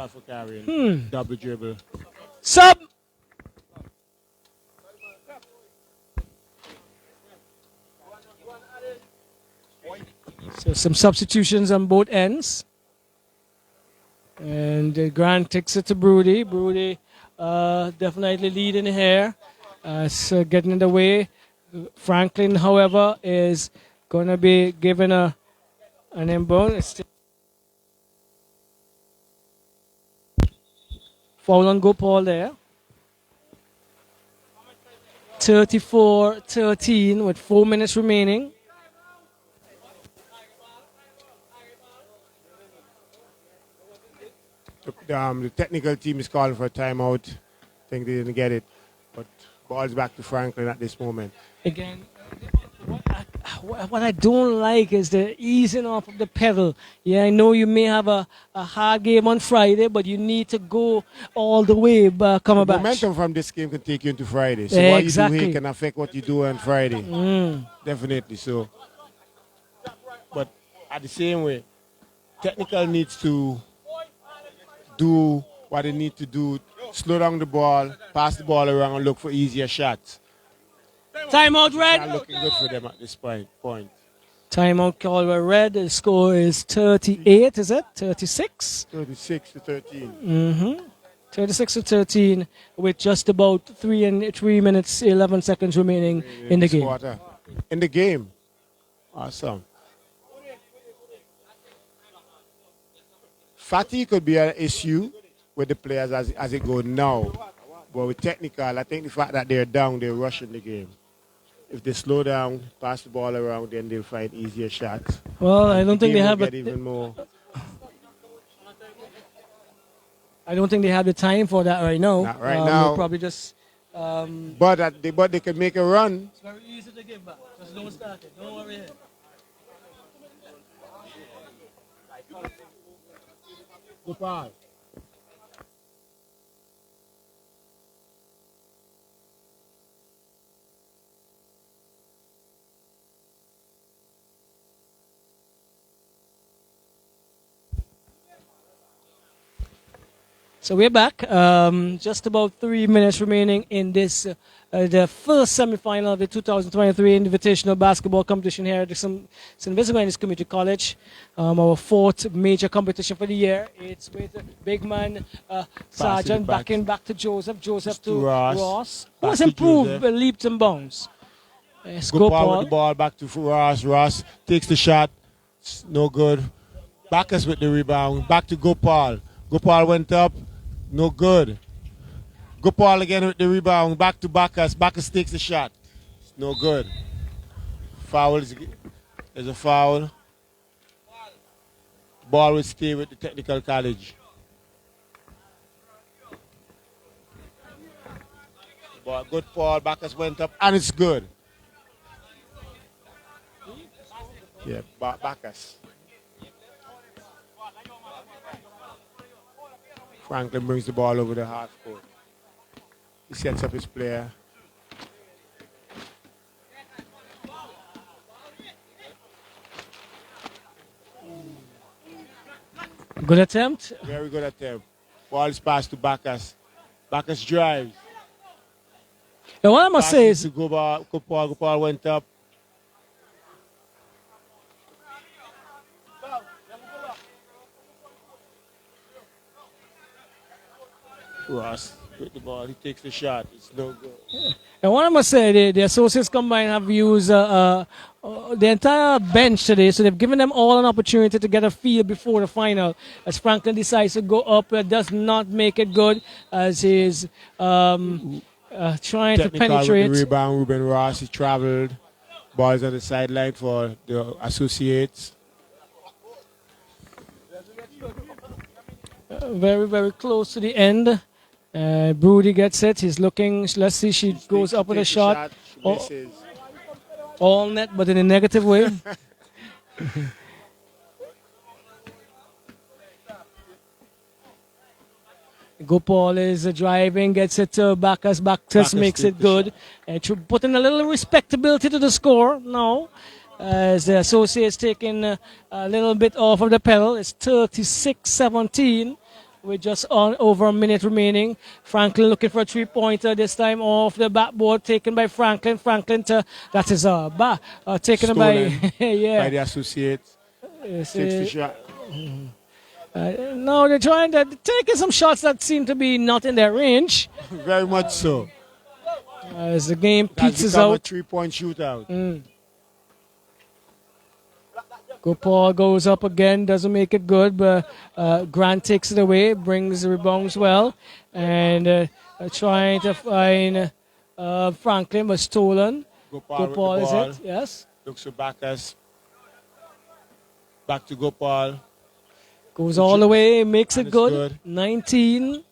B: Double dribble.
A: Sub! So some substitutions on both ends. And Grant takes it to Brody. Brody definitely leading here. So getting in the way. Franklin, however, is going to be given an inbound. Foul on Gopal there. 34-13 with 4 minutes remaining.
B: The technical team is calling for a timeout. I think they didn't get it. But ball's back to Franklin at this moment.
A: Again, what I don't like is the easing off of the pedal. Yeah, I know you may have a hard game on Friday, but you need to go all the way back.
B: Momentum from this game can take you into Friday. So what you do here can affect what you do on Friday. Definitely so. But at the same way, technical needs to do what they need to do. Slow down the ball, pass the ball around, and look for easier shots.
A: Timeout, Red.
B: Not looking good for them at this point.
A: Timeout call by Red. The score is 38, is it? 36?
B: 36-13.
A: 36-13 with just about 3 minutes, 11 seconds remaining in the game.
B: Quarter. In the game. Awesome. Fatigue could be an issue with the players as it goes now. But with technical, I think the fact that they're down, they're rushing the game. If they slow down, pass the ball around, then they'll find easier shots.
A: Well, I don't think they have
B: even more.
A: I don't think they have the time for that right now.
B: Not right now.
A: They'll probably just.
B: But they can make a run.
A: It's very easy to give back. Just don't start it. Don't worry.
B: Goodbye.
A: So we're back. Just about 3 minutes remaining in this, the first semi-final of the 2023 Invitational Basketball Competition here at St. Vincent Community College. Our fourth major competition for the year. It's with big man Sergeant back to Joseph. Joseph to Ross. Who has improved leaps and bounds.
B: Gopal with the ball back to Ross. Ross takes the shot. It's no good. Backus with the rebound. Back to Gopal. Gopal went up. No good. Gopal again with the rebound. Back to Bacchus. Bacchus takes the shot. It's no good. Foul is a foul. Ball will stay with the technical college. Ball, good ball. Bacchus went up and it's good. Yeah, Bacchus. Franklin brings the ball over the half court. He sets up his player.
A: Good attempt.
B: Very good attempt. Ball is passed to Bacchus. Bacchus drives.
A: And what I must say is,
B: Gopal went up. Ross with the ball. He takes the shot. It's no good.
A: and what I must say, the Associates Combined have used the entire bench today, so they've given them all an opportunity to get a feel before the final. As Franklin decides to go up, does not make it good, as he's trying to penetrate.
B: With the rebound, Ruben Ross, he traveled. Ball's on the sideline for the Associates.
A: Very, very close to the end. Brody gets it. He's looking. Let's see. She goes up with a shot. All net, but in a negative way. Gopal is driving, gets it to Bacchus. Bacchus makes it good. Putting a little respectability to the score now. As the Associates taking a little bit off of the pedal. It's 36-17. With just over a minute remaining. Franklin looking for a three-pointer this time off the backboard, taken by Franklin. That is taken by
B: by the Associates. Takes the shot.
A: No, they're taking some shots that seem to be not in their range.
B: Very much so.
A: As the game peaks
B: out.
A: A
B: three-point shootout.
A: Gopal goes up again, doesn't make it good, but Grant takes it away, brings the rebounds well, and trying to find Franklin, was stolen. Gopal is it? Yes.
B: Looks for Bacchus. Back to Gopal.
A: Goes all the way, makes it good. 19.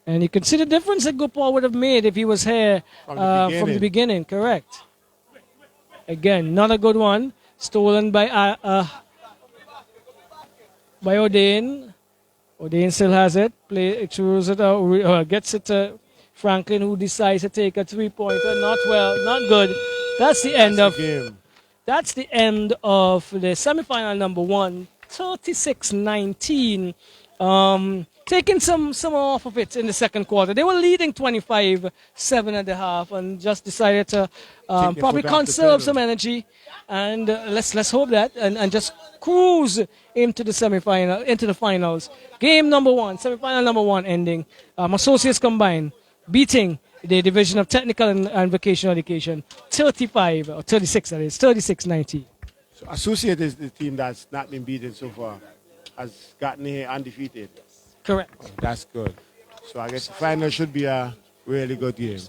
A: And you can see the difference that Gopal would have made if he was here from the beginning. Correct. Again, not a good one. Stolen by O'Dane. O'Dane still has it. Throws it out. Gets it to Franklin, who decides to take a three-pointer. Not well. Not good. That's the end of the game. That's the end of the semifinal number one. 36-19. Taking some off of it in the second quarter. They were leading 25-7.5 and just decided to probably conserve some energy. And let's hope that and just cruise into the semifinal, into the finals. Game number one, semifinal number one ending. Associates Combined beating the Division of Technical and Vocational Education 35 or 36, that is 36-19.
B: So Associate is the team that's not been beaten so far, has gotten here undefeated.
A: Correct.
B: Oh, that's good. So I guess the final should be a really good game.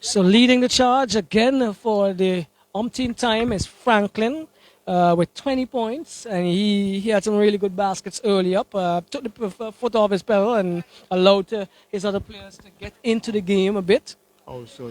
A: So leading the charge again for the umpteenth time is Franklin with 20 points. And he had some really good baskets early up. Took the foot off his pedal and allowed his other players to get into the game a bit.
B: Oh, so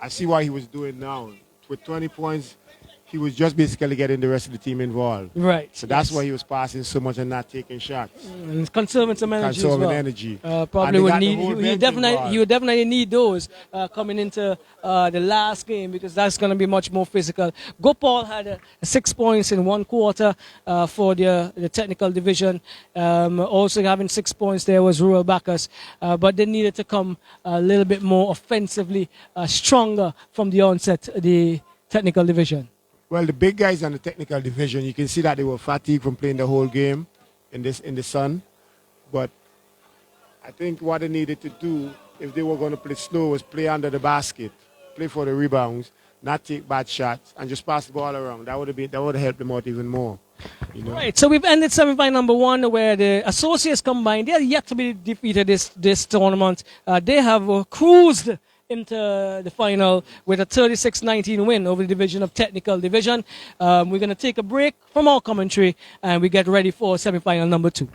B: I see what he was doing now. With 20 points, he was just basically getting the rest of the team involved.
A: Right.
B: So that's why he was passing so much and not taking shots.
A: And conserving some energy
B: Conserving
A: as well.
B: energy.
A: Probably would need. He would definitely need those coming into the last game because that's going to be much more physical. Gopal had 6 points in one quarter for the technical division. Also having 6 points there was Rural Bacchus, but they needed to come a little bit more offensively, stronger from the onset. The technical division.
B: Well, the big guys on the technical division, you can see that they were fatigued from playing the whole game in the sun. But I think what they needed to do, if they were going to play slow, was play under the basket, play for the rebounds, not take bad shots, and just pass the ball around. That would have helped them out even more. You know.
A: Right, so we've ended semi-final number one, where the Associates combined. They are yet to be defeated this tournament. They have cruised into the final with a 36-19 win over the division of Technical Division. We're going to take a break from our commentary, and we get ready for semi-final number two.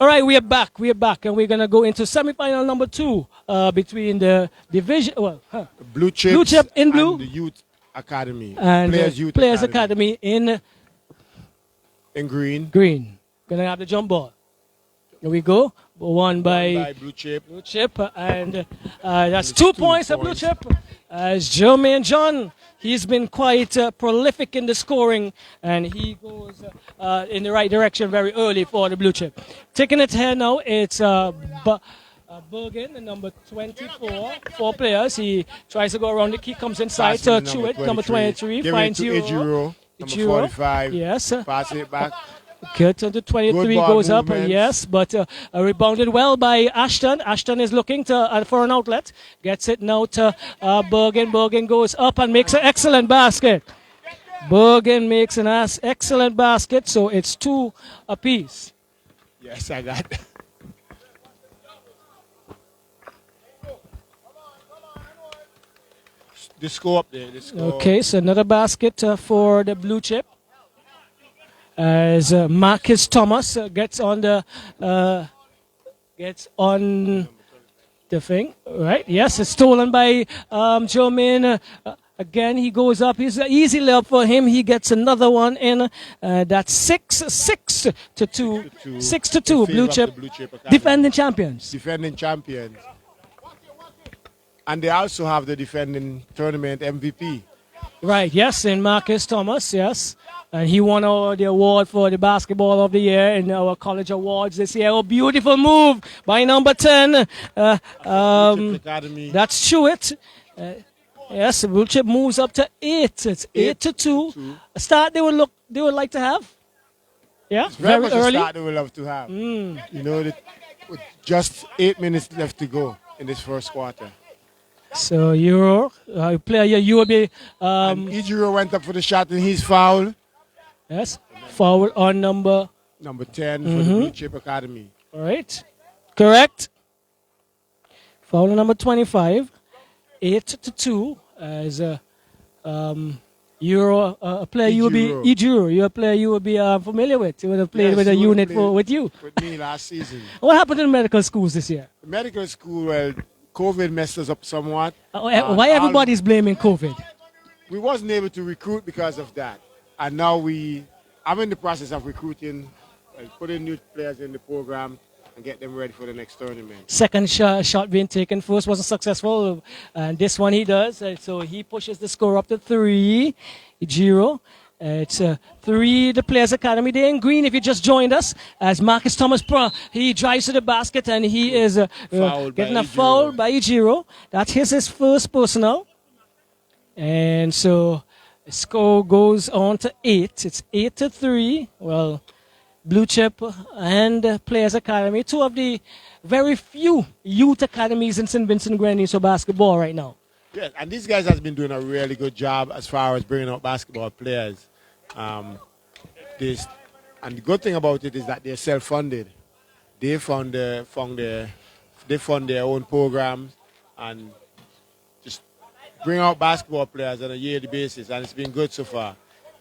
A: All right, we are back. We are back, and we're gonna go into semi-final number 2 between the division. Well,
B: Blue Chips
A: Blue Chip in blue
B: and the Youth Academy.
A: and
B: Youth
A: Players Academy in
B: green.
A: green. Gonna have the jump ball. Here we go. Won by
B: Blue Chip.
A: Blue Chip, and that's 2 points of Blue Chip. As Jermaine John, he's been quite prolific in the scoring, and he goes in the right direction very early for the Blue Chip. Taking it here now, it's Bergen, the number 24, 4 players. He tries to go around the key, comes inside to it. Number 23 finds
B: Ijiro. Number 45.
A: Yes.
B: Pass it back.
A: Good to the 23 goes up, yes, but rebounded well by Ashton. Ashton is looking to for an outlet, gets it now to Bergen. Bergen goes up and makes an excellent basket. Bergen makes an excellent basket, so it's 2 apiece.
B: Yes, I got it. The score up there. The score.
A: Okay, so another basket for the Blue Chip. As Marcus Thomas gets on the thing, right? Yes, it's stolen by Jermaine. Again, he goes up. It's an easy layup for him. He gets another one in. That's 6 to 2. 6 to 2. Blue Chip defending champions.
B: Defending champions. And they also have the defending tournament MVP.
A: Right, yes, in Marcus Thomas, yes. And he won the award for the basketball of the year in our college awards this year. A beautiful move by number 10. That's Stewart. Yes, Blue Chip moves up to 8. It's 8 to 2. A start they would like to have. Yeah,
B: it's very
A: much early.
B: A start they would love to have. You know, with just 8 minutes left to go in this first quarter.
A: So Euro, player you will be.
B: Ijiro went up for the shot and he's fouled.
A: Yes, foul on number
B: 10 for the Blue Chip Academy.
A: All right, correct. Foul on number 25, 8 to 2 as Euro, a player you will be Ijiro. You're a player you will be familiar with. You would have played with a unit with you.
B: With me last season.
A: What happened in medical schools this year?
B: The medical school, well, COVID messed us up somewhat.
A: Why everybody's blaming COVID?
B: We wasn't able to recruit because of that. And now I'm in the process of recruiting, putting new players in the program and get them ready for the next tournament. Second
A: shot being taken, first wasn't successful, and this one he does. So he pushes the score up to 3, 0. It's 3, the Players Academy. They're in green if you just joined us. As Marcus Thomas, he drives to the basket and he is getting a foul by Ijiro. That's his first personal. And so the score goes on to 8. It's 8 to 3. Well, Blue Chip and Players Academy, 2 of the very few youth academies in St. Vincent Grenadines for basketball right now.
B: Yes, and these guys have been doing a really good job as far as bringing out basketball players. And the good thing about it is that they're self-funded. They fund their own programs and just bring out basketball players on a yearly basis, and it's been good so far.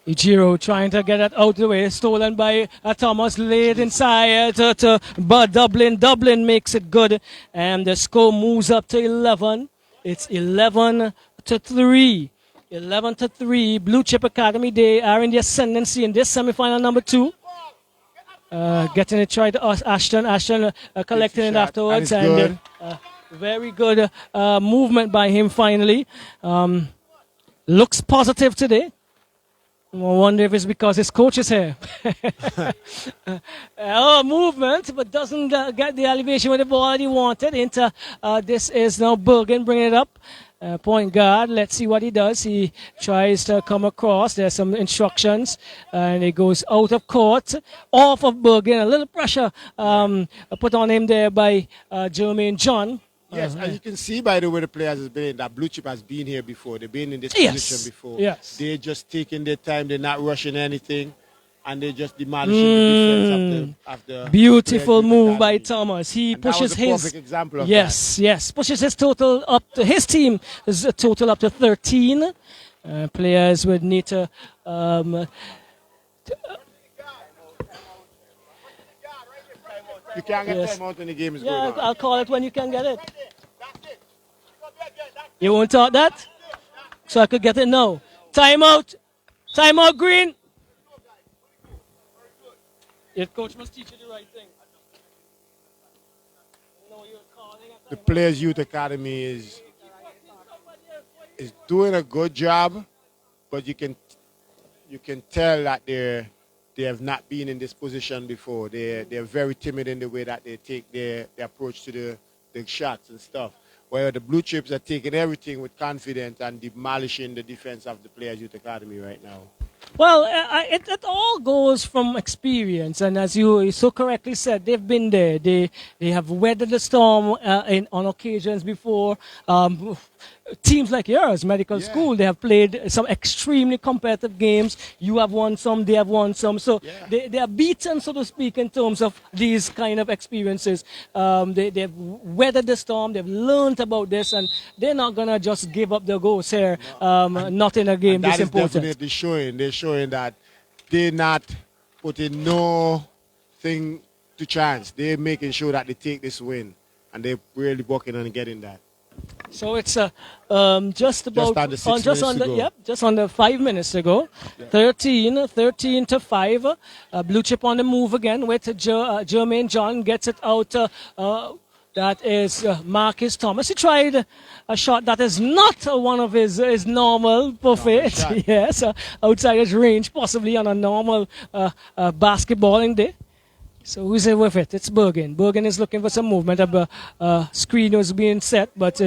A: Ijiro trying to get that out of the way, stolen by Thomas, laid inside but Dublin makes it good, and the score moves up to 11. It's 11 to 3. 11 to 3. Blue Chip Academy, they are in the ascendancy in this semifinal number 2. Getting it tried to Ashton. Ashton collecting it afterwards. And very good movement by him finally. Looks positive today. I wonder if it's because his coach is here. Movement, but doesn't get the elevation with the ball that he wanted. This is now Bergen bringing it up. Point guard, let's see what he does. He tries to come across. There's some instructions, and it goes out of court, off of Bergen. A little pressure put on him there by Jermaine John.
B: Yes, and you can see by the way the players have been, that Blue Chip has been here before. They've been in this position before.
A: Yes.
B: They're just taking their time. They're not rushing anything. And they're just demolishing the defense after
A: beautiful move by Thomas. He pushes his
B: perfect example of
A: yes, pushes his total up to his team is a total up to 13. Players would need to
B: You can't get
A: Yes.
B: time out when the game is
A: Yeah,
B: going on.
A: I'll call it when you can get it. You won't talk that? So I could get it now. Timeout. Timeout, Green. Your coach must teach you the right thing. No, you're calling a
B: The
A: timeout.
B: Players Youth Academy is doing a good job, but you can tell that they have not been in this position before. They're very timid in the way that they take their approach to the shots and stuff. Where the Blue Chips are taking everything with confidence and demolishing the defense of the Players Youth Academy right now.
A: Well, it all goes from experience, and as you so correctly said, they've been there. They have weathered the storm on occasions before. Teams like yours, Medical
B: Yeah.
A: School, they have played some extremely competitive games. You have won some, they have won some. So
B: Yeah.
A: they are beaten, so to speak, in terms of these kind of experiences. They've weathered the storm, they've learned about this, and they're not going to just give up the ghost here, not in a game
B: And
A: this
B: that is
A: important.
B: definitely showing. They're showing that they're not putting no thing to chance. They're making sure that they take this win, and they're really working on getting that.
A: So it's just about
B: under 6
A: just
B: minutes
A: under
B: to go.
A: yep, just under 5 minutes to go. 13 to 5. Blue Chip on the move again with Jermaine John gets it out. That is Marcus Thomas. He tried a shot that is not one of his normal buffet.
B: shot.
A: Yes, outside his range, possibly on a normal basketballing day. So who's it with it? It's Bergen. Bergen is looking for some movement. Screen was being set, but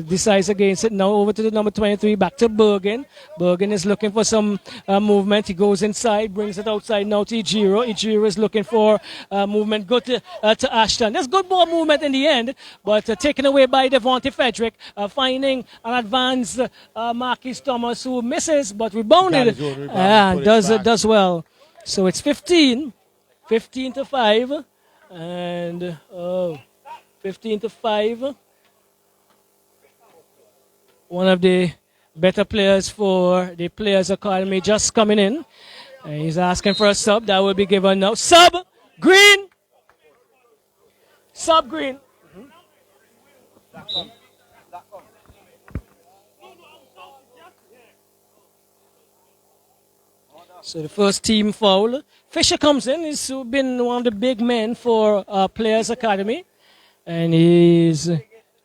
A: decides against it. Now over to the number 23, back to Bergen. Bergen is looking for some movement. He goes inside, brings it outside now to Ijiro. Ijiro is looking for movement. Go to Ashton. There's good ball movement in the end, but taken away by Devontae Frederick, finding an advanced Marquis Thomas who misses, but rebounded.
B: Got his own rebound, put it back.
A: Does well. So it's 15 to 5, and 15 to 5. One of the better players for the Players Academy just coming in. And he's asking for a sub. That will be given now. Sub Green. Sub Green. So the first team foul. Fisher comes in. He's been one of the big men for Players Academy. And he's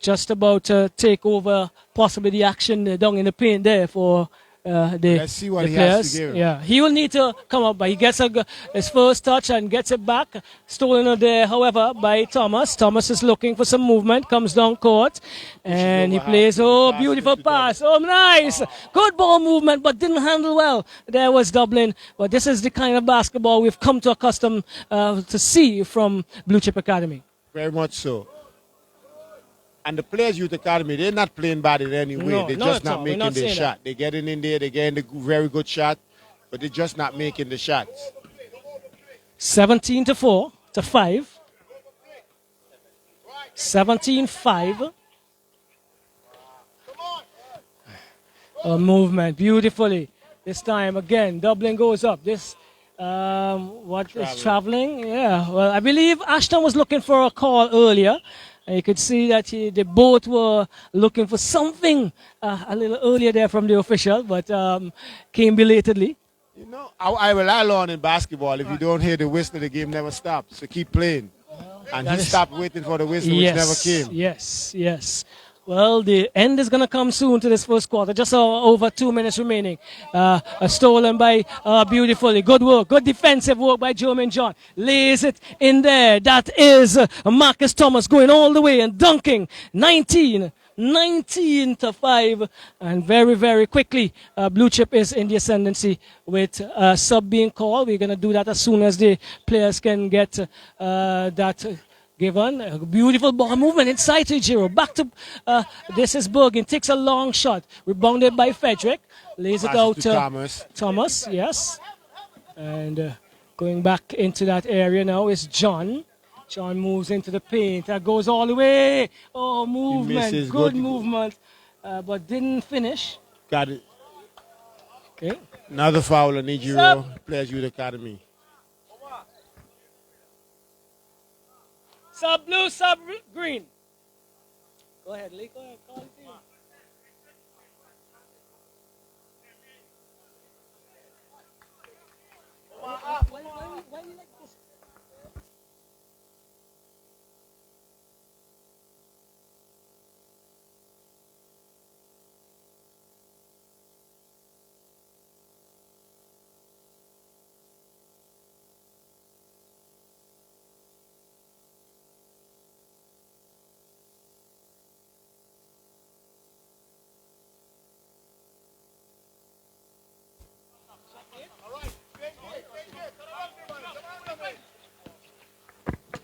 A: just about to take over possibly the action down in the paint there for
B: Let's see what
A: the
B: he
A: players.
B: has to give.
A: Yeah, he will need to come up, but he gets his first touch and gets it back. Stolen there, however, by Thomas. Thomas is looking for some movement, comes down court, and he
B: over
A: plays.
B: half,
A: Oh,
B: pass
A: beautiful
B: to
A: pass. Oh, nice. Good ball movement, but didn't handle well. There was Dublin. But this is the kind of basketball we've come to accustom to see from Blue Chip Academy.
B: Very much so. And the Players Youth Academy, they're not playing bad in any way.
A: No,
B: They're
A: not
B: just
A: at all.
B: not
A: We're
B: making
A: not
B: their
A: saying
B: shot. They're getting in there, they're getting the very good shot, but they're just not making the shots.
A: 17 to 4 to 5. 17-5. Movement beautifully. This time again, Dublin goes up. This what is traveling? Yeah. Well, I believe Ashton was looking for a call earlier. And you could see that they both were looking for something a little earlier there from the official, but came belatedly.
B: You know, I rely on in basketball. If you don't hear the whistle, the game never stops. So keep playing. And he stopped waiting for the whistle, which never came.
A: Yes. Well, the end is going to come soon to this first quarter. Just over 2 minutes remaining. Stolen by beautifully. Good work. Good defensive work by Jermaine John. Lays it in there. That is Marcus Thomas going all the way and dunking. 19 to 5. And very, very quickly, Blue Chip is in the ascendancy with sub being called. We're going to do that as soon as the players can get that given. A beautiful ball movement inside to Jiro. Back to this is Bergen. Takes a long shot. Rebounded by Frederick. Lays it out
B: to
A: Thomas, yes. And going back into that area now is John. John moves into the paint. That goes all the way. Oh, movement.
B: misses.
A: Good
B: Good.
A: movement. But didn't finish.
B: Got it.
A: Okay.
B: Another foul on Ijiro, Players Youth Academy.
A: Sub blue, sub green. Go ahead, Lee. Go ahead. Call it in. Why you like this?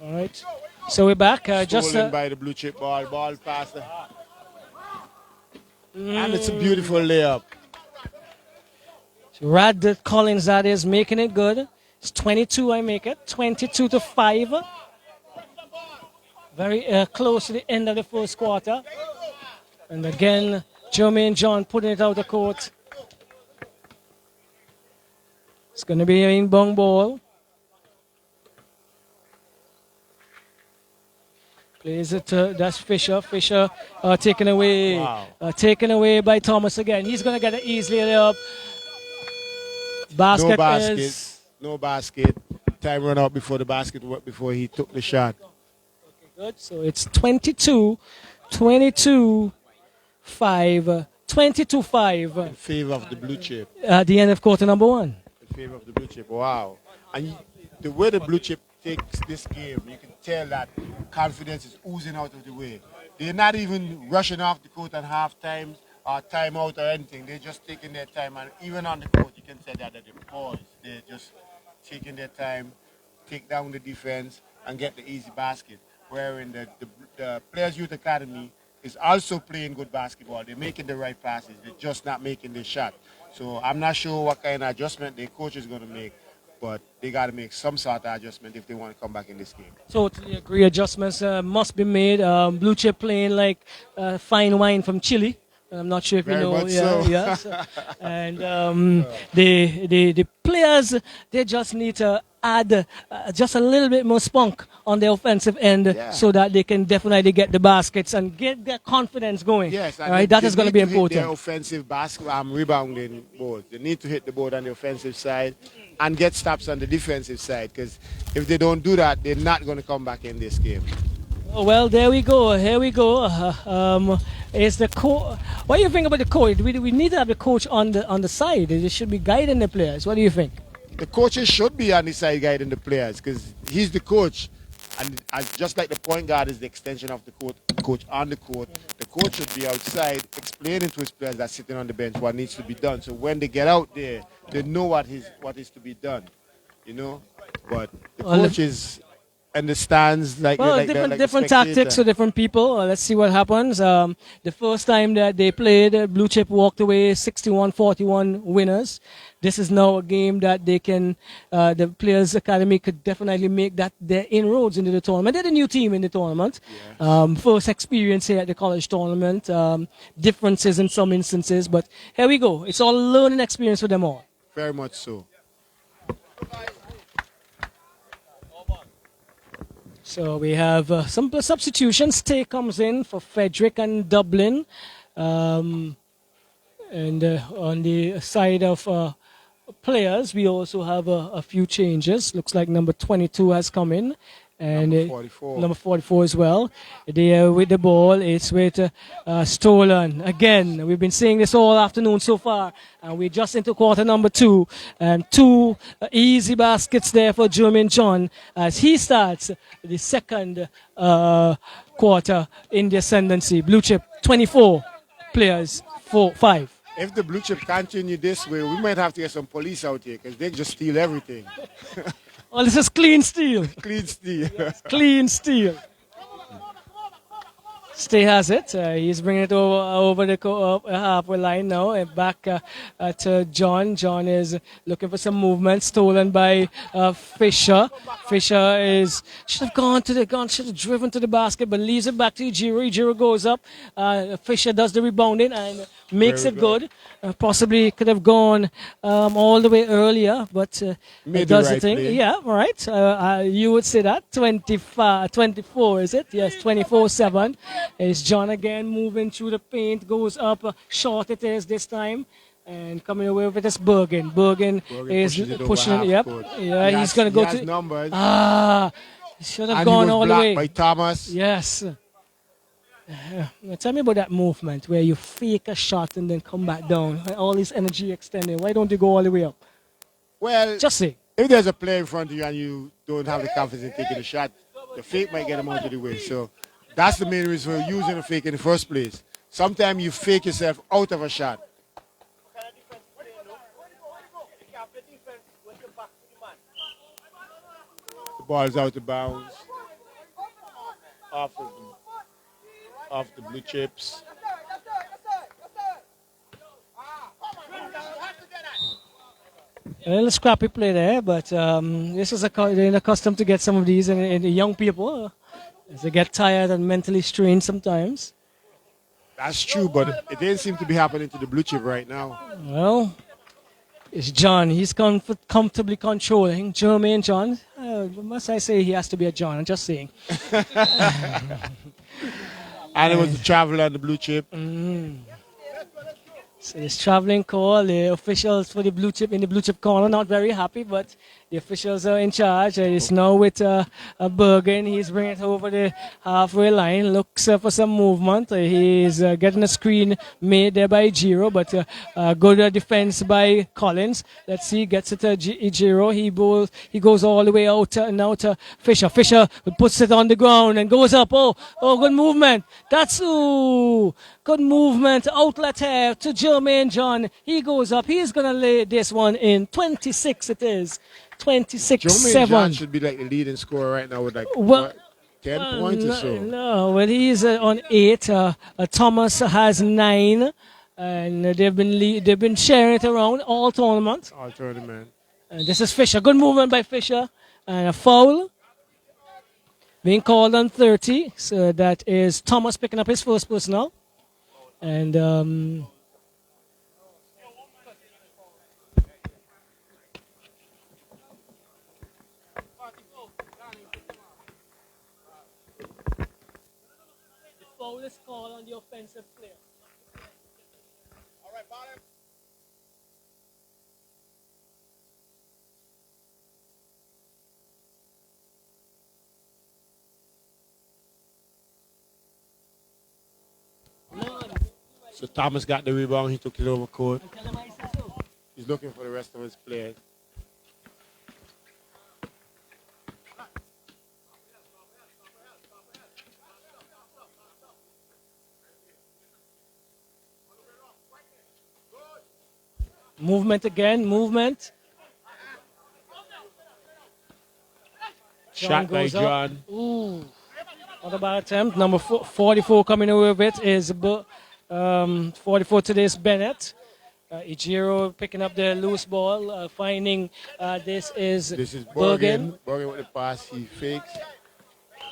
A: All right. So we're back.
B: Stolen by the blue chip ball past the... And it's a beautiful layup.
A: Rad Collins, that is, making it good. It's 22, I make it. 22-5. Very close to the end of the first quarter. And again, Jermaine John putting it out the court. It's going to be an inbound ball. Plays it to that's Fisher. Fisher taken away.
B: Wow.
A: Taken away by Thomas again. He's going to get it easily up. Basket
B: No basket.
A: is...
B: No basket. Time run out before the basket before he took the shot.
A: Okay, good. So it's 22, 22, 5, 22-5.
B: In favor of the blue chip.
A: At the end of quarter number one.
B: In favor of the blue chip. Wow. And the way the blue chip takes this game, you can tell that confidence is oozing out of the way. They're not even rushing off the court at half times or timeout or anything. They're just taking their time. And even on the court, you can say that they're poised. They're just taking their time, take down the defense, and get the easy basket. Wherein the Players Youth Academy is also playing good basketball. They're making the right passes. They're just not making the shot. So I'm not sure what kind of adjustment their coach is going to make, but they got to make some sort of adjustment if they want to come back in this game.
A: Totally agree. Adjustments must be made. Blue chip playing like fine wine from Chile. I'm not sure if
B: Very
A: you know.
B: much so.
A: Yes. And the players, they just need to add just a little bit more spunk on the offensive end so that they can definitely get the baskets and get their confidence going.
B: Yes, and
A: right? That is going to be important.
B: Their offensive rebounding board. They need to hit the board on the offensive side and get stops on the defensive side, because if they don't do that, they're not going to come back in this game.
A: Well, there we go. Here we go. Is the coach? What do you think about the coach? We need to have the coach on the side. They should be guiding the players. What do you think?
B: The coaches should be on the side guiding the players, because he's the coach, and just like the point guard is the extension of the coach on the court. The coach should be outside explaining to his players that sitting on the bench what needs to be done. So when they get out there, they know what is to be done. You know, but the coach is understands
A: different tactics for different people. Let's see what happens. The first time that they played, Blue Chip walked away 61-41 winners. This is now a game that they can, the Players Academy could definitely make that their inroads into the tournament. They're the new team in the tournament. Yes. First experience here at the college tournament. Differences in some instances, but here we go. It's all a learning experience for them all.
B: Very much so.
A: So we have some substitutions. Tay comes in for Frederick and Dublin. And on the side of players, we also have a few changes. Looks like number 22 has come in. And number 44 as well. They with the ball. It's with Stolen. Again, we've been seeing this all afternoon so far. And we're just into quarter number 2. And 2 easy baskets there for Jermaine John as he starts the second quarter in the ascendancy. Blue Chip 24 players, 5.
B: If the Blue Chip continue this way, we might have to get some police out here, because they just steal everything.
A: Oh, this is clean steal.
B: Clean steal.
A: Yes, clean steal. Stay has it. He's bringing it over the halfway line now. And back to John. John is looking for some movement. Stolen by Fisher. Fisher should have driven to the basket, but leaves it back to Ejiro. Ejiro goes up. Fisher does the rebounding and makes it good. Possibly could have gone all the way earlier, but it does the thing. Play. Yeah, right. You would say that 24, is it? Yes, 24-7. It's John again moving through the paint, goes up, short it is this time, and coming away with this Bergen. Bergen is pushing it. Yep. Yeah, he's going to go to
B: numbers.
A: Should have gone all the way.
B: By Thomas.
A: Yes. Tell me about that movement where you fake a shot and then come back down. All this energy extending. Why don't you go all the way up?
B: Well,
A: just say.
B: If there's a player in front of you and you don't have the confidence in taking a shot, the fake might get him out of the way. So that's the main reason for using a fake in the first place. Sometimes you fake yourself out of a shot. The ball's out of bounds. Off the blue chips.
A: A little scrappy play there, but this is they're accustomed to get some of these in the young people as they get tired and mentally strained sometimes.
B: That's true, but it didn't seem to be happening to the blue chip right now.
A: Well, it's John. He's comfortably controlling. Jermaine John. Must I say he has to be a John? I'm just saying.
B: And it was the traveler and the blue chip.
A: So this traveling call, the officials for the blue chip in the blue chip corner not very happy, but the officials are in charge. It's now with Bergen. He's bringing it over the halfway line, looks for some movement. He's getting a screen made there by Ejiro, but good defense by Collins. Let's see, gets it to Ejiro. He goes all the way out now to Fisher. Fisher puts it on the ground and goes up. Oh, good movement. That's good movement. Outlet here to Jermaine John. He goes up. He's going to lay this one in. 26 it is. 26-7.
B: Jermaine John should be like the leading scorer right now with like 10 points or so.
A: No, well, he's on 8. Thomas has 9. And they've been sharing it around all tournament.
B: All tournament.
A: And this is Fisher. Good movement by Fisher. And a foul. Being called on 30. So that is Thomas picking up his first personal. And foul is called on the offensive player. All right, bottom.
B: So Thomas got the rebound. He took it over court. He's looking for the rest of his players.
A: Movement again, movement.
B: Shot by John.
A: Ooh. What about attempt? Number 44 coming away with it is 44 today is Bennett. Ejiro picking up the loose ball, finding this is
B: Bergen. Bergen with the pass, he fakes.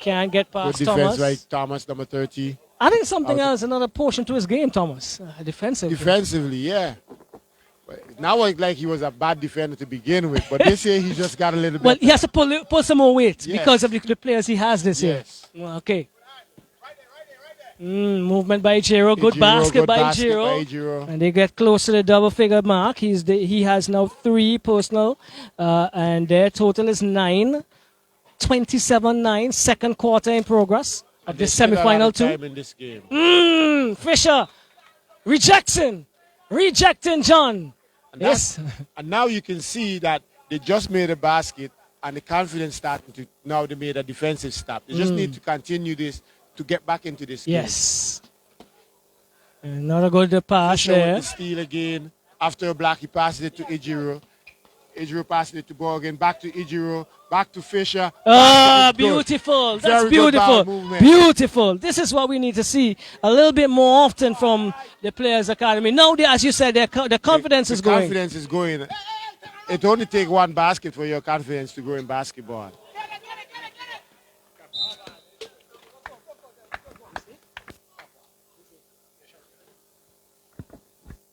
A: Can't get past
B: Good
A: Thomas.
B: defense by Thomas, number 30.
A: I think something else, another portion to his game, Thomas. Defensively.
B: Defensively, yeah. But now it's like he was a bad defender to begin with, but this year he just got a little bit.
A: Well, he has to pull some more weight because of the players he has this year. Well, okay. Movement by Ejiro. Good basket by Ejiro. And they get close to the double-figure mark. He has now 3 personal, and their total is 9. 27-9. Second quarter in progress of the semifinal two.
B: In this game.
A: Fisher rejecting John.
B: And and now you can see that they just made a basket, and the confidence starting to now they made a defensive stop. They just need to continue this to get back into this game.
A: Yes. Another good pass
B: Fisher
A: there.
B: with the steal again. After a block, he passes it to Ejiro. Ijiro passing it to Borgin, back to Ijiro, back to Fisher.
A: Ah,
B: Basket is good.
A: beautiful. That's
B: Very good ball
A: beautiful.
B: movement.
A: Beautiful. This is what we need to see a little bit more often from the Players Academy. Now, as you said, the confidence is going.
B: Confidence is going. It only takes one basket for your confidence to grow in basketball.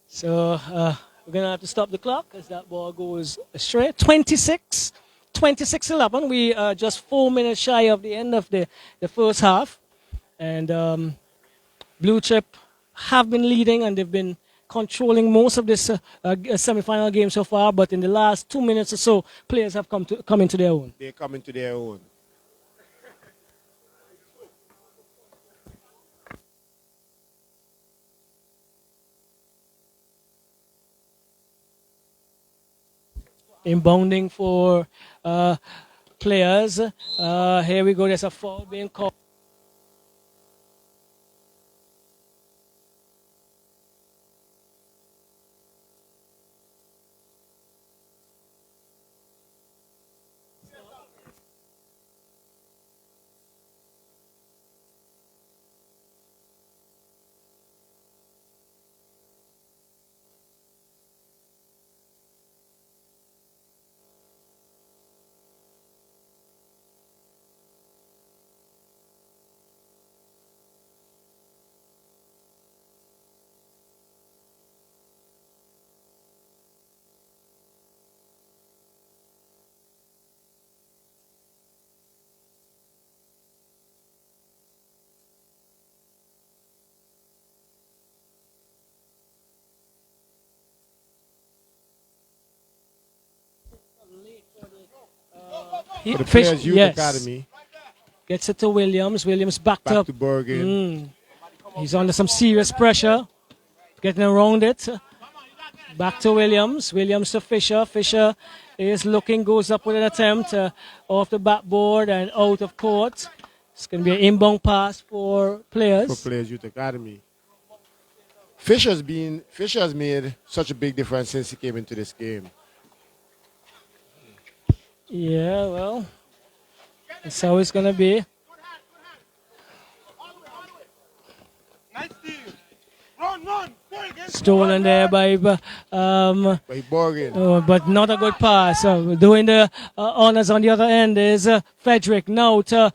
A: So we're going to have to stop the clock as that ball goes astray. 26-11. We are just 4 minutes shy of the end of the first half. And Blue Chip have been leading and they've been controlling most of this semi-final game so far. But in the last 2 minutes or so, players have come into their own.
B: They come into their own.
A: Inbounding for players. Here we go. There's a foul being called.
B: For the Players Youth Academy.
A: Gets it to Williams. Williams backed
B: Back
A: up.
B: to Bergen.
A: He's under some serious pressure. Getting around it. Back to Williams. Williams to Fisher. Fisher is looking, goes up with an attempt off the backboard and out of court. It's going to be an inbound pass for players.
B: For Players Youth Academy. Fisher's made such a big difference since he came into this game.
A: Yeah, well, that's how it's going to be. Stolen there by
B: Borgin.
A: but not a good pass. Doing the honors on the other end is Frederick. Now to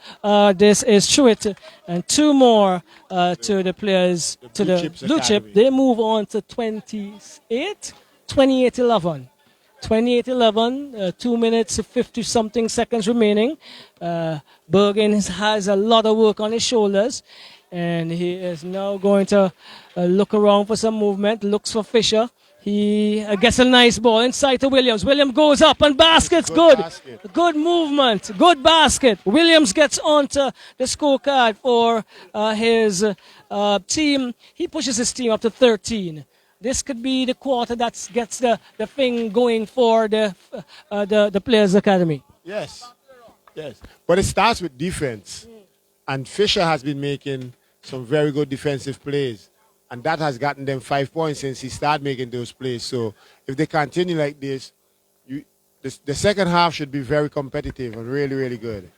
A: this is Truitt, and two more to the players to the Blue Chip. They move on to 28-11. 28-11, 2 minutes 50 something seconds remaining. Bergen has a lot of work on his shoulders, and he is now going to look around for some movement. Looks for Fisher. He gets a nice ball inside to Williams. Williams goes up and baskets. Good. Good movement. Good basket. Williams gets onto the scorecard for his team. He pushes his team up to 13. This could be the quarter that gets the thing going for the Players Academy.
B: Yes. But it starts with defense. And Fisher has been making some very good defensive plays. And that has gotten them 5 points since he started making those plays. So if they continue like this, the second half should be very competitive and really, really good.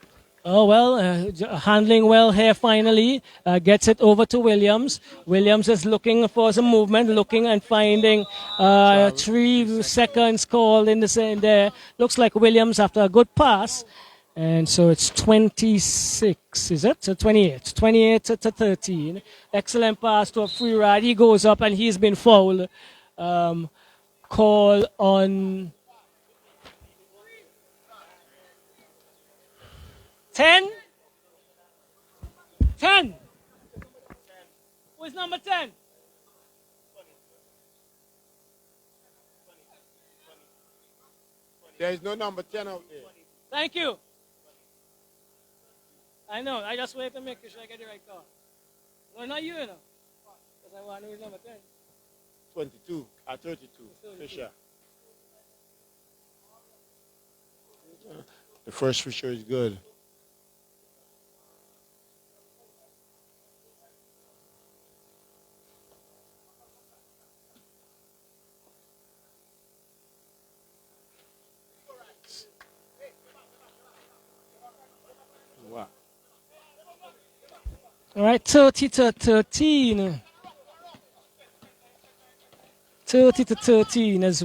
A: Oh, well, handling well here finally. Gets it over to Williams. Williams is looking for some movement, looking and finding 3 seconds called in there. Looks like Williams after a good pass. And so it's 26, is it? 28. 28 to 13. Excellent pass to a free ride. He goes up and he's been fouled. Call on 10? 10. Who is number 10?
B: There is no number 10 out there.
A: Thank you. I know. I just wait to make sure I get the right call. No, not you, Because I want to know number 10.
B: 22 or 32. Fisher. The first Fisher is good.
A: All right, 30 to 13. 30 to 13 as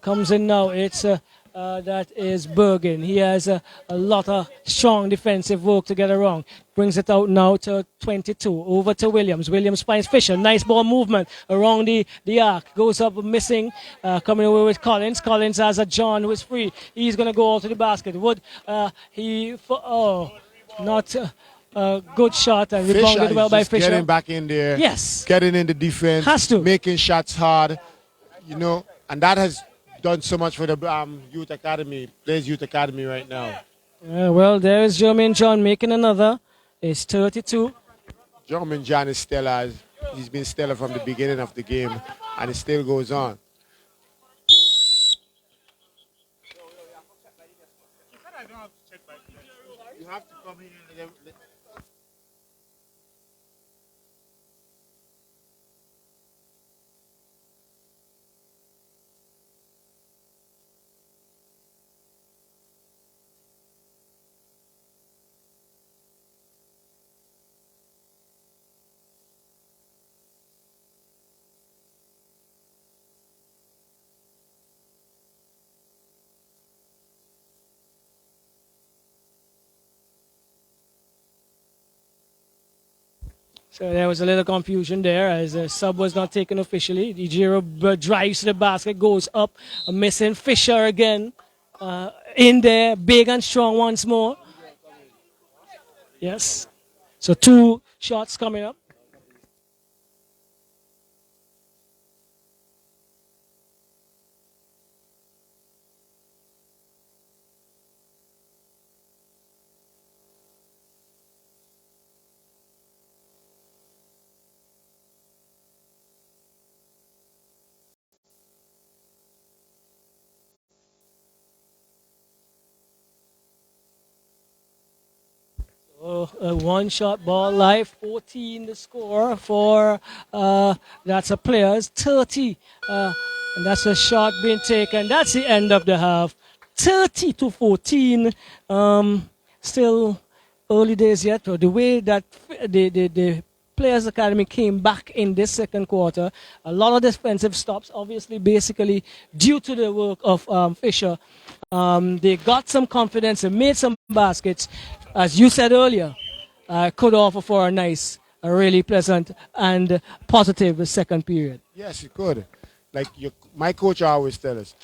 A: comes in now. That is Bergen. He has a lot of strong defensive work to get around. Brings it out now to 22. Over to Williams. Williams finds Fisher. Nice ball movement around the arc. Goes up missing. Coming away with Collins. Collins has a John who is free. He's going to go out to the basket. Not a good shot and rebounded
B: Fisher
A: well
B: is
A: by
B: just
A: Fisher.
B: getting back in there.
A: Yes.
B: Getting in the defense.
A: Has to.
B: Making shots hard. And that has done so much for the youth academy. There's youth academy right now.
A: Well, there is Jermaine John making another. It's 32.
B: Jermaine John is stellar. He's been stellar from the beginning of the game, and it still goes on. You have to come here.
A: So there was a little confusion there as the sub was not taken officially. Ijiro drives to the basket, goes up, missing Fisher again. In there, big and strong once more. Yes. So 2 shots coming up. A one-shot ball live, 14 the score for that's a players, 30, and that's a shot being taken. That's the end of the half, 30 to 14. Still early days yet. The way that the Players Academy came back in this second quarter, a lot of defensive stops, obviously, basically due to the work of Fisher. They got some confidence and made some baskets. As you said earlier, could offer for a really pleasant and positive second period.
B: Yes, it could. My coach always tells us,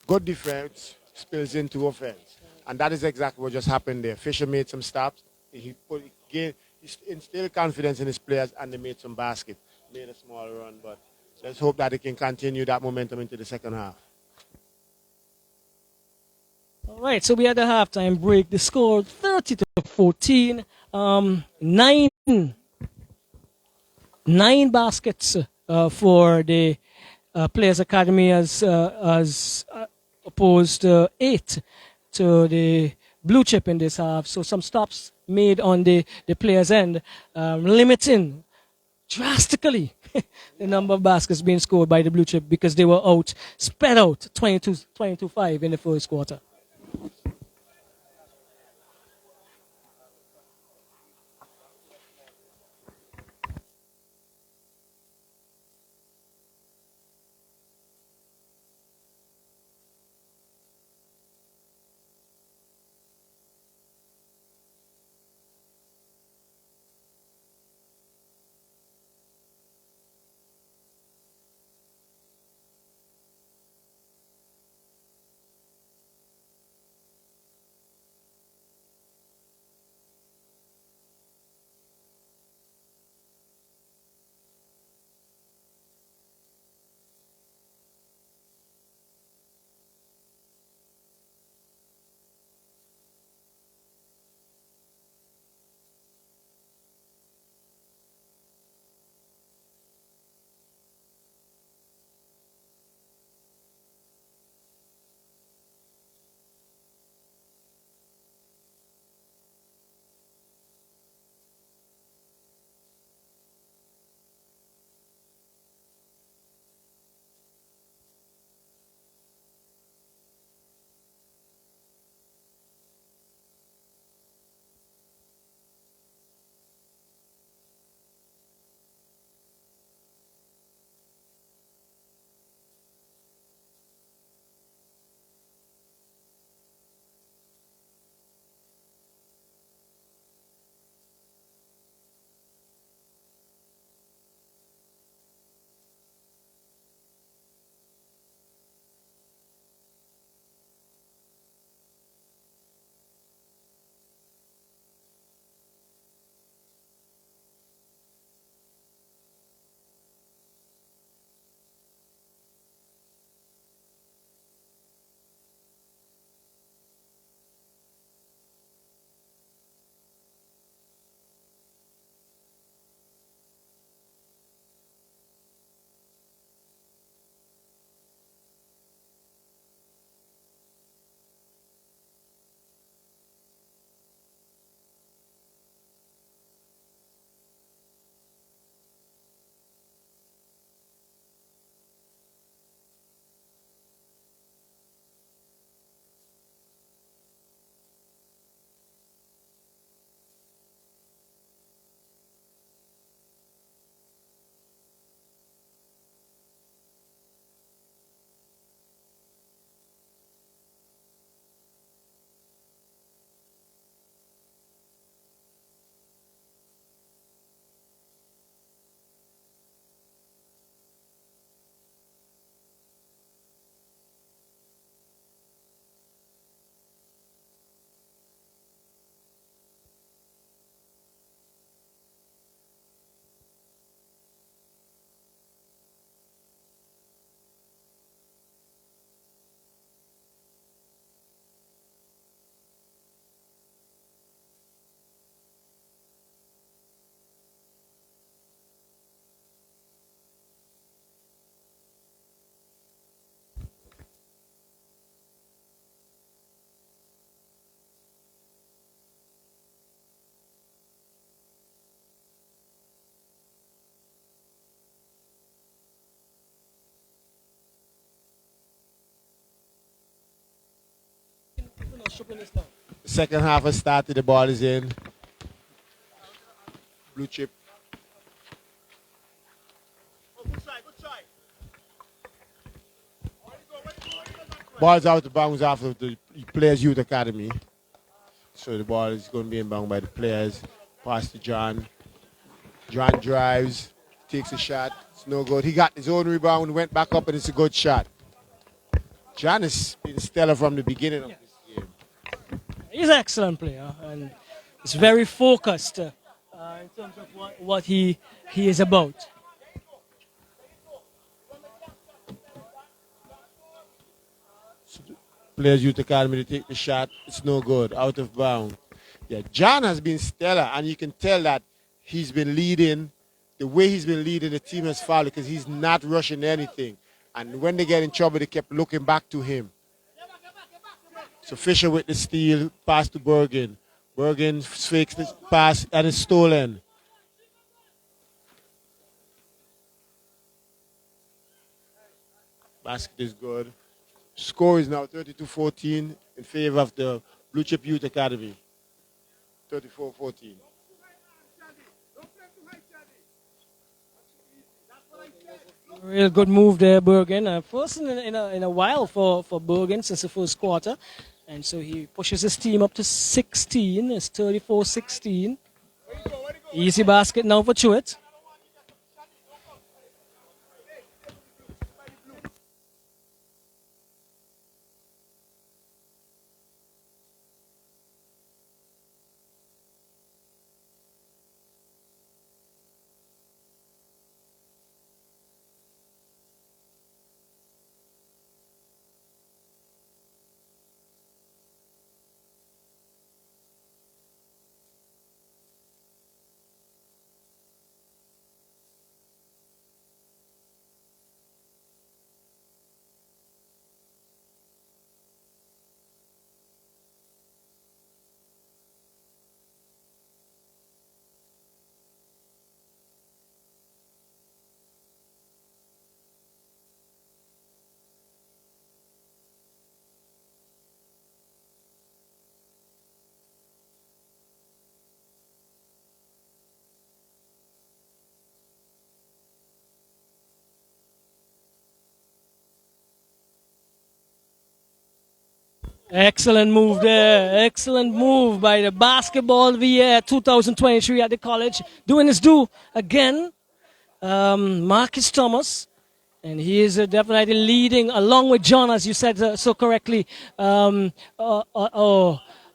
B: good defense spills into offense. And that is exactly what just happened there. Fisher made some stops. He instilled confidence in his players, and they made some baskets. Made a small run, but let's hope that they can continue that momentum into the second half.
A: All right, so we had a halftime break. The score 30 to 14. Nine baskets for the Players Academy as opposed to 8 to the Blue Chip in this half. So some stops made on the players' end, limiting drastically the number of baskets being scored by the Blue Chip because they were spread out 22-5 in the first quarter.
B: Second half has started. The ball is in. Blue chip. Ball's out of bounds after the Players Youth Academy. So the ball is going to be inbound by the players. Pass to John. John drives, takes a shot. It's no good. He got his own rebound, went back up, and it's a good shot. John has been stellar from the beginning of this game.
A: He's an excellent player, and he's very focused in terms of what he is about.
B: Players Youth Academy to take the shot. It's no good. Out of bounds. Yeah, John has been stellar, and you can tell that he's been leading. The way he's been leading, the team has fouled because he's not rushing anything. And when they get in trouble, they kept looking back to him. So Fisher with the steal, pass to Bergen. Bergen fakes the pass, and it's stolen. Basket is good. Score is now 32-14 in favor of the Blue Chip Youth Academy. 34-14.
A: Real good move there, Bergen. First in a while for Bergen since the first quarter. And so he pushes his team up to 16. It's 34-16. Easy basket now for Chewett. Excellent move there. Excellent move by the basketball VA 2023 at the college. Doing his due again. Marcus Thomas. And he is definitely leading along with John, as you said so correctly. An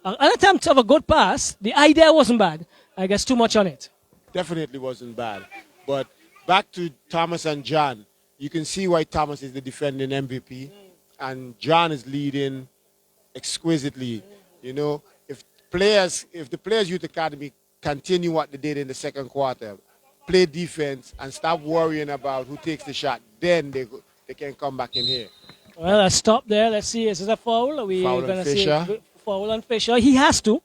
A: attempt of a good pass. The idea wasn't bad. I guess too much on it.
B: Definitely wasn't bad. But back to Thomas and John. You can see why Thomas is the defending MVP. And John is leading exquisitely. You know, if the Players Youth Academy continue what they did in the second quarter, play defense and stop worrying about who takes the shot, then they can come back in here.
A: Well, let's stop there. Let's see. Is this a foul? Are we going to see a foul on Fisher? He has to.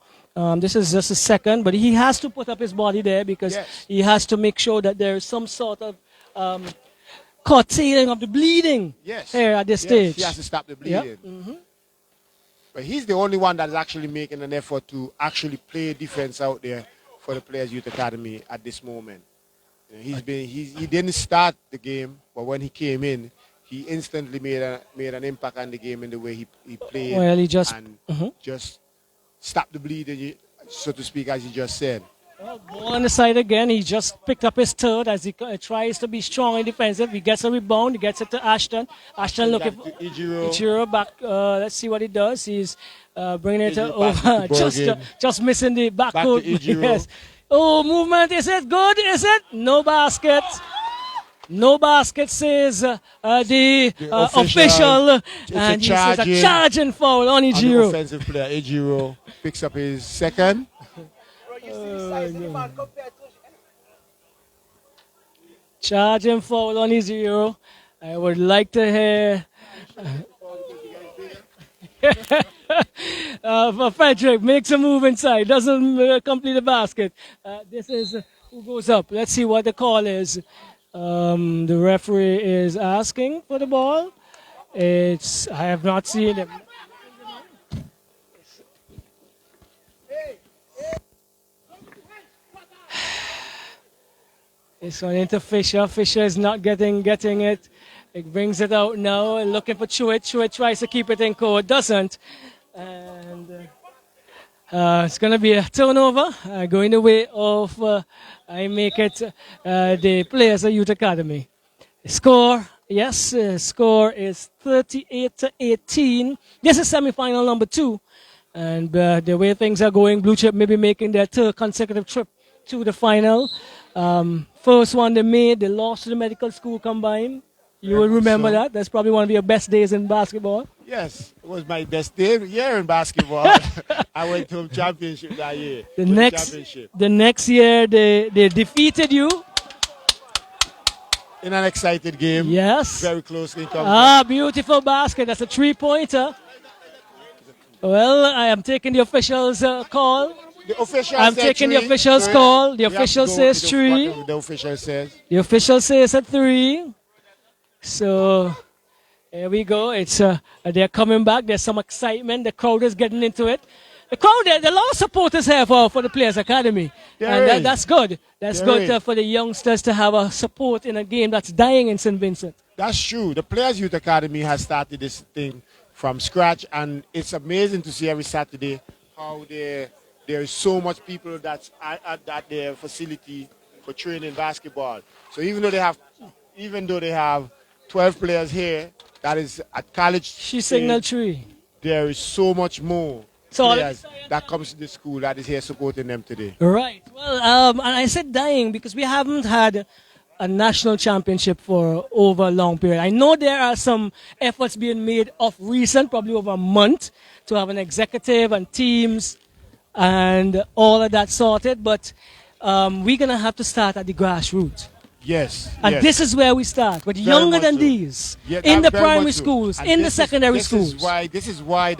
A: This is just a second, but he has to put up his body there because he has to make sure that there is some sort of curtailing of the bleeding here at this stage.
B: He has to stop the bleeding.
A: Yep. Mm-hmm.
B: But he's the only one that is actually making an effort to actually play defense out there for the Players Youth Academy at this moment. You know, he didn't start the game, but when he came in, he instantly made an impact on the game in the way he played.
A: Well, he just
B: just stopped the bleeding, so to speak, as you just said.
A: Well, ball on the side again. He just picked up his third as he tries to be strong and defensive. He gets a rebound. He gets it to Ashton. Ashton looking for Ichiro back. Let's see what he does. He's bringing it over. Just missing the backcourt. Yes. Oh, movement. Is it good? Is it? No basket. No basket, says the official. And he says a charging foul on Ichiro.
B: Offensive player, Ichiro picks up his second.
A: Charging foul on Ichiro. I would like to hear Frederick makes a move inside, doesn't complete the basket. This is who goes up. Let's see what the call is. The referee is asking for the ball. I have not seen him. It's on into Fisher. Fisher is not getting it. It brings it out now. Looking for Chewett. Chewett tries to keep it in court. Doesn't. And it's going to be a turnover. Going the way of, I make it the players of Youth Academy. Score, yes, score is 38-18. This is semi-final number 2. And the way things are going, Blue Chip may be making their third consecutive trip to the final. First one they made, they lost to the medical school combined. You will remember that. That's probably one of your best days in basketball.
B: Yes, it was my best year in basketball. I went to a championship that year.
A: The next year, they defeated you.
B: In an excited game.
A: Yes.
B: Very closely contested.
A: Beautiful basket. That's a 3-pointer. Well, I am taking the officials' call. I'm taking the officials' call. The official says 3.
B: The official says.
A: The official says a 3. So here we go. It's they're coming back. There's some excitement. The crowd is getting into it. The crowd, there's a lot of supporters here for the Players Academy. That's good. That's good for the youngsters to have a support in a game that's dying in St. Vincent.
B: That's true. The Players Youth Academy has started this thing from scratch, and it's amazing to see every Saturday how there is so much people that's at their facility for training basketball. So even though they have 12 players here, that is at college.
A: She signaled 3.
B: There is so much more players that comes to the school that is here supporting them today.
A: Right. Well, and I said dying because we haven't had a national championship for over a long period. I know there are some efforts being made of recent, probably over a month, to have an executive and teams and all of that sorted, but we're going to have to start at the grassroots.
B: Yes.
A: And this is where we start, but younger than these, in the primary schools, in the secondary schools.
B: This is why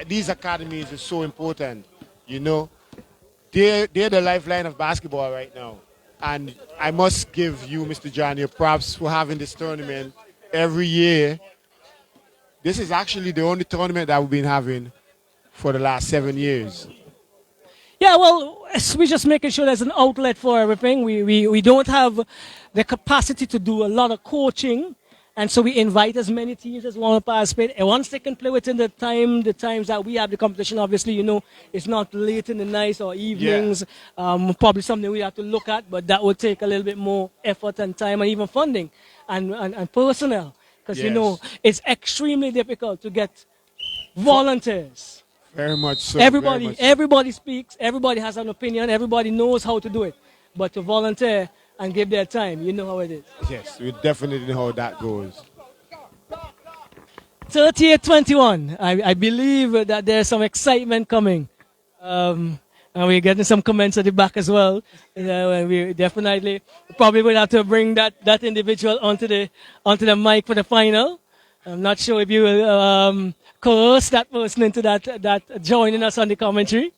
B: these academies are so important. You know, they're the lifeline of basketball right now. And I must give you, Mr. John, your props for having this tournament every year. This is actually the only tournament that we've been having for the last 7 years.
A: Yeah, well, we're just making sure there's an outlet for everything. We don't have the capacity to do a lot of coaching, and so we invite as many teams as want to participate. And once they can play within the times that we have the competition, obviously, you know, it's not late in the night or evenings. Yeah. Probably something we have to look at, but that would take a little bit more effort and time and even funding and personnel. Because, you know, it's extremely difficult to get volunteers.
B: Very much so.
A: Everybody speaks. Everybody has an opinion. Everybody knows how to do it. But to volunteer and give their time, you know how it is.
B: Yes, we definitely know how that goes.
A: 38-21. I believe that there's some excitement coming. And we're getting some comments at the back as well. We definitely probably will have to bring that individual onto the mic for the final. I'm not sure if you will coerce that person into that joining us on the commentary.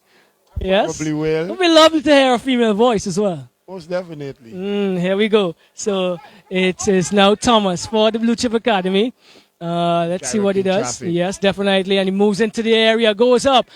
A: Yes?
B: Probably will.
A: It would be lovely to hear a female voice as well.
B: Most definitely.
A: Here we go. So it is now Thomas for the Blue Chip Academy. Let's see what he does. Traffic. Yes, definitely. And he moves into the area, goes up.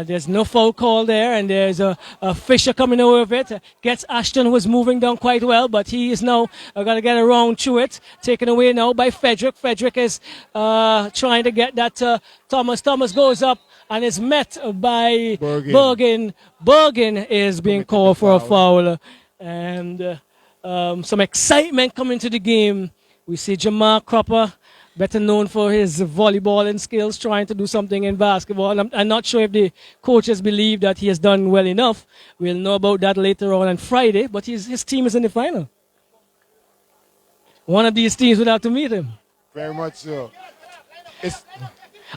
A: There's no foul call there, and there's a Fisher coming over with it. Gets Ashton, who is moving down quite well, but he is now going to get around to it. Taken away now by Frederick. Frederick is trying to get that Thomas. Thomas goes up and is met by Bergen. Bergen is being called for a foul. And some excitement coming to the game. We see Jamar Cropper, better known for his volleyballing skills, trying to do something in basketball. I'm not sure if the coaches believe that he has done well enough. We'll know about that later on Friday, but his team is in the final. One of these teams would have to meet him.
B: Very much so.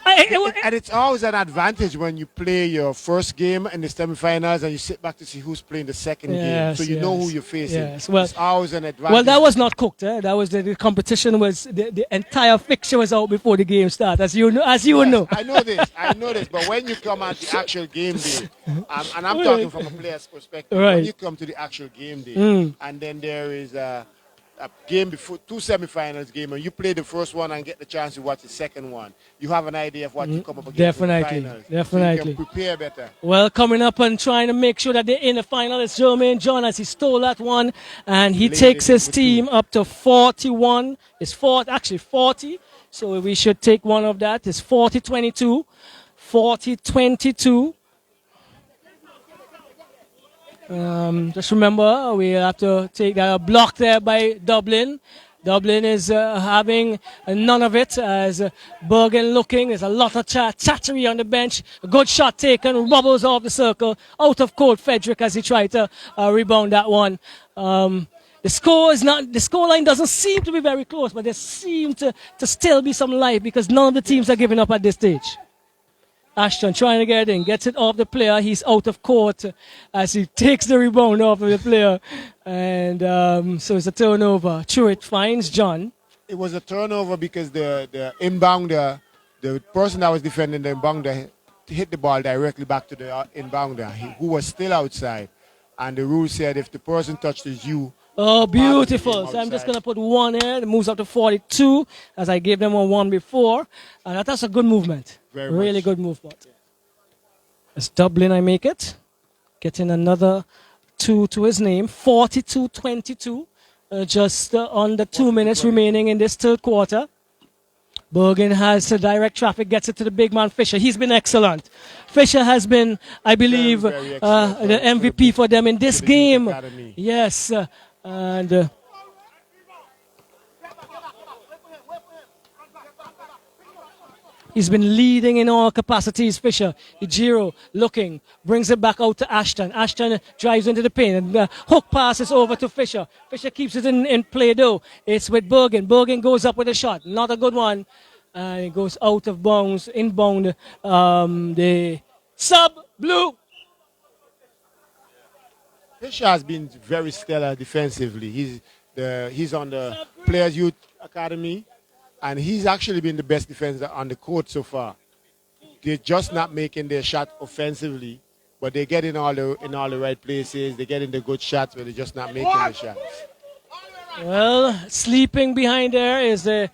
B: And it's always an advantage when you play your first game in the semifinals and you sit back to see who's playing the second game, so you know who you're facing.
A: Yes. Well,
B: it's always an advantage.
A: Well, that was not cooked. That was the competition was the entire fixture was out before the game started, as you know.
B: I know this. But when you come at the actual game day, and I'm talking from a player's perspective, when you come to the actual game day, and then there is a game before, two semifinals game, and you play the first one and get the chance to watch the second one, you have an idea of what you come up against in the
A: Definitely,
B: finals.
A: definitely.
B: So you can prepare better.
A: Well, coming up and trying to make sure that they're in the final is Jermaine John as he stole that one, and he
B: Laid
A: takes
B: it
A: his
B: with
A: team
B: two.
A: up to 41. It's 40. So we should take one of that. It's 40-22. 40-22. Just remember, we have to take that block there by Dublin. Dublin is having none of it as Bergen looking. There's a lot of chattery on the bench. A good shot taken, wobbles off the circle, out of court Frederick as he tried to rebound that one. The score line doesn't seem to be very close, but there seems to still be some life because none of the teams are giving up at this stage. Ashton trying to get in, gets it off the player. He's out of court as he takes the rebound off of the player. And so it's a turnover. Truitt finds John.
B: It was a turnover because the inbounder, the person that was defending the inbounder, hit the ball directly back to the inbounder, who was still outside. And the rule said if the person touches you.
A: Oh, beautiful. So I'm just going to put one here. It moves up to 42 as I gave them a one before. And that's a good movement. Really good movement. It's Dublin, I make it. Getting another 2 to his name. 42-22. Just under 2 minutes remaining in this third quarter. Bergen has direct traffic, gets it to the big man Fisher. He's been excellent. Fisher has been, I believe,
B: very
A: the MVP for them in this game. Yes. And he's been leading in all capacities, Fisher. Ijiro looking, brings it back out to Ashton. Ashton drives into the paint and hook passes over to Fisher. Fisher keeps it in play though. It's with Bergen. Bergen goes up with a shot. Not a good one. And it goes out of bounds, inbound. The sub-blue.
B: Fisher has been very stellar defensively. He's on the Players Youth Academy, and he's actually been the best defender on the court so far. They're just not making their shot offensively, but they get in all the right places. They get in the good shots, but they're just not making the shots.
A: Well, sleeping behind there is the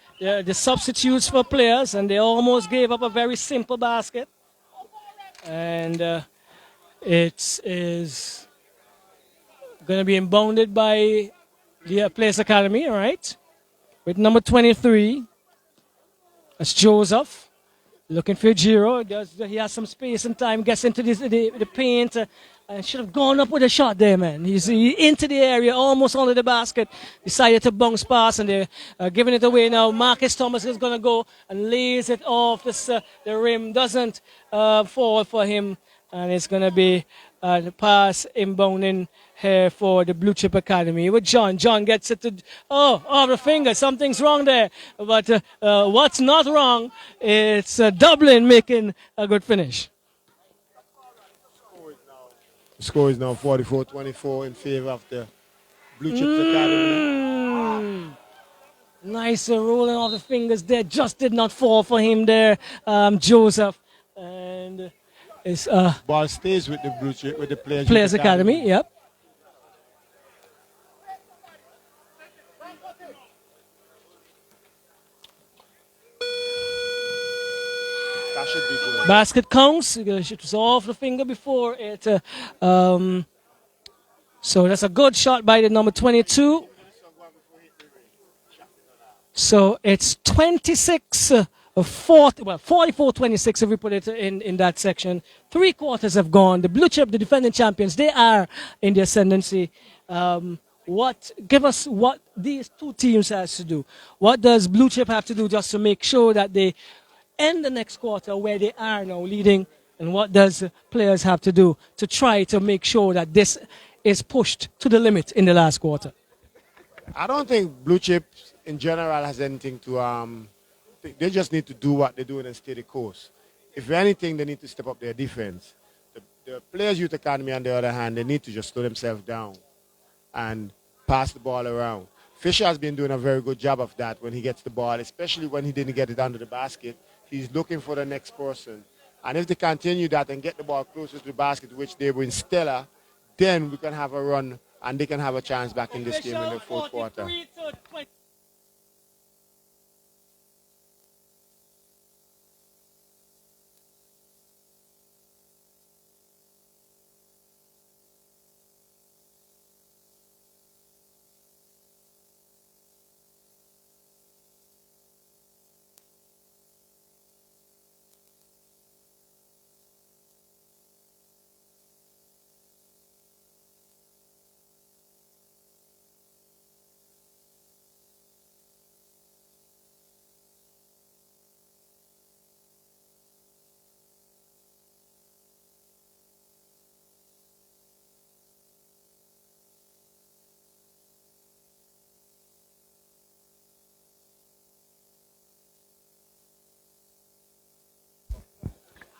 A: substitutes for players, and they almost gave up a very simple basket. And it is going to be inbounded by the Players Academy, all right? With number 23, that's Joseph. Looking for Giro. He has some space and time, gets into the paint. And should have gone up with a shot there, man. He's into the area, almost under the basket. Decided to bounce pass, and they're giving it away now. Marcus Thomas is going to go and lays it off the rim. Doesn't fall for him. And it's going to be the pass inbounding here for the Blue Chip Academy with John. John gets it to, off the finger. Something's wrong there. But what's not wrong, it's Dublin making a good finish.
B: The score is now 44-24 in favor of the Blue Chips Academy.
A: Nice rolling off the fingers there. Just did not fall for him there, Joseph. And it's
B: ball stays with the Blue Chip, with the
A: Players Academy. Yep.
B: That should be good.
A: Basket counts. It was off the finger before it. So that's a good shot by the number 22. So it's 44-26 if we put it in that section. 3 quarters have gone. The Blue Chip, the defending champions, they are in the ascendancy. Give us what these two teams has to do. What does Blue Chip have to do just to make sure that they end the next quarter where they are now leading, and what does players have to do to try to make sure that this is pushed to the limit in the last quarter?
B: I don't think Blue Chips in general has anything to they just need to do what they're doing and stay the course. If anything, they need to step up their defense. The Players Youth Academy, on the other hand, they need to just slow themselves down and pass the ball around. Fisher has been doing a very good job of that when he gets the ball, especially when he didn't get it under the basket. He's looking for the next person. And if they continue that and get the ball closer to the basket, which they were in stellar, then we can have a run and they can have a chance back in this game in the fourth quarter.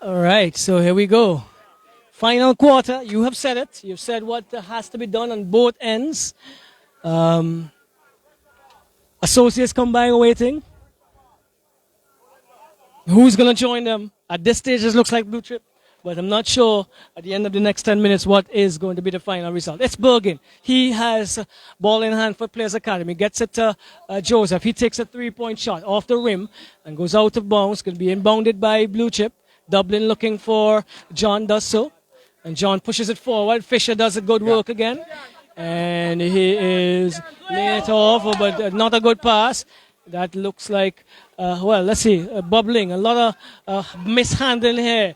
A: All right, so here we go. Final quarter. You have said it. You've said what has to be done on both ends. Associates combine waiting. Who's going to join them? At this stage, it looks like Blue Chip, but I'm not sure at the end of the next 10 minutes what is going to be the final result. It's Bergen. He has ball in hand for Players Academy. Gets it to Joseph. He takes a three-point shot off the rim and goes out of bounds. Going to be inbounded by Blue Chip. Dublin looking for John, does so. And John pushes it forward. Fisher does a good work again. And he is laying it off, but not a good pass. That looks like, well, let's see, bubbling. A lot of mishandling here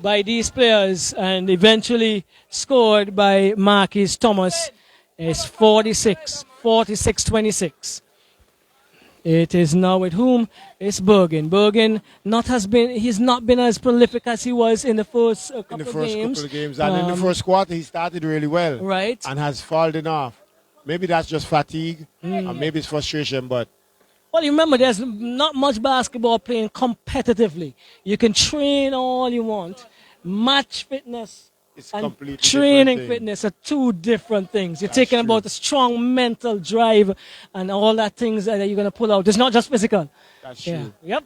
A: by these players. And eventually scored by Marquis Thomas. It's 46-26. It is now with whom? It's Bergen. Bergen he's not been as prolific as he was in the first couple of games.
B: And in the first quarter, he started really well.
A: Right.
B: And has fallen off. Maybe that's just fatigue, or maybe it's frustration, but...
A: Well, you remember, there's not much basketball playing competitively. You can train all you want. Match fitness and training fitness are two different things. You're talking about a strong mental drive and all that things that you're going to pull out. It's not just physical.
B: That's true.
A: Yep.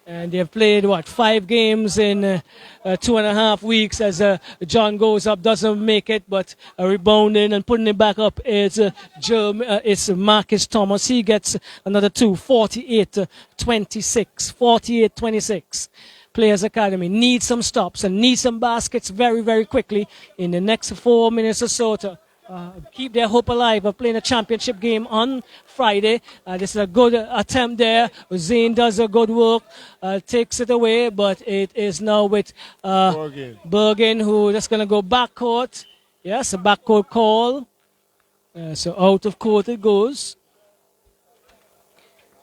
A: And they've played, 5 games in 2.5 weeks as John goes up, doesn't make it, but rebounding and putting it back up is it's Marcus Thomas. He gets another 2, 48-26, 48-26. Players Academy need some stops and need some baskets very, very quickly in the next 4 minutes or so to keep their hope alive of playing a championship game on Friday. This is a good attempt there. Zane does a good work, takes it away, but it is now with Bergen, who is going to go backcourt. Yes, a backcourt call. So out of court it goes.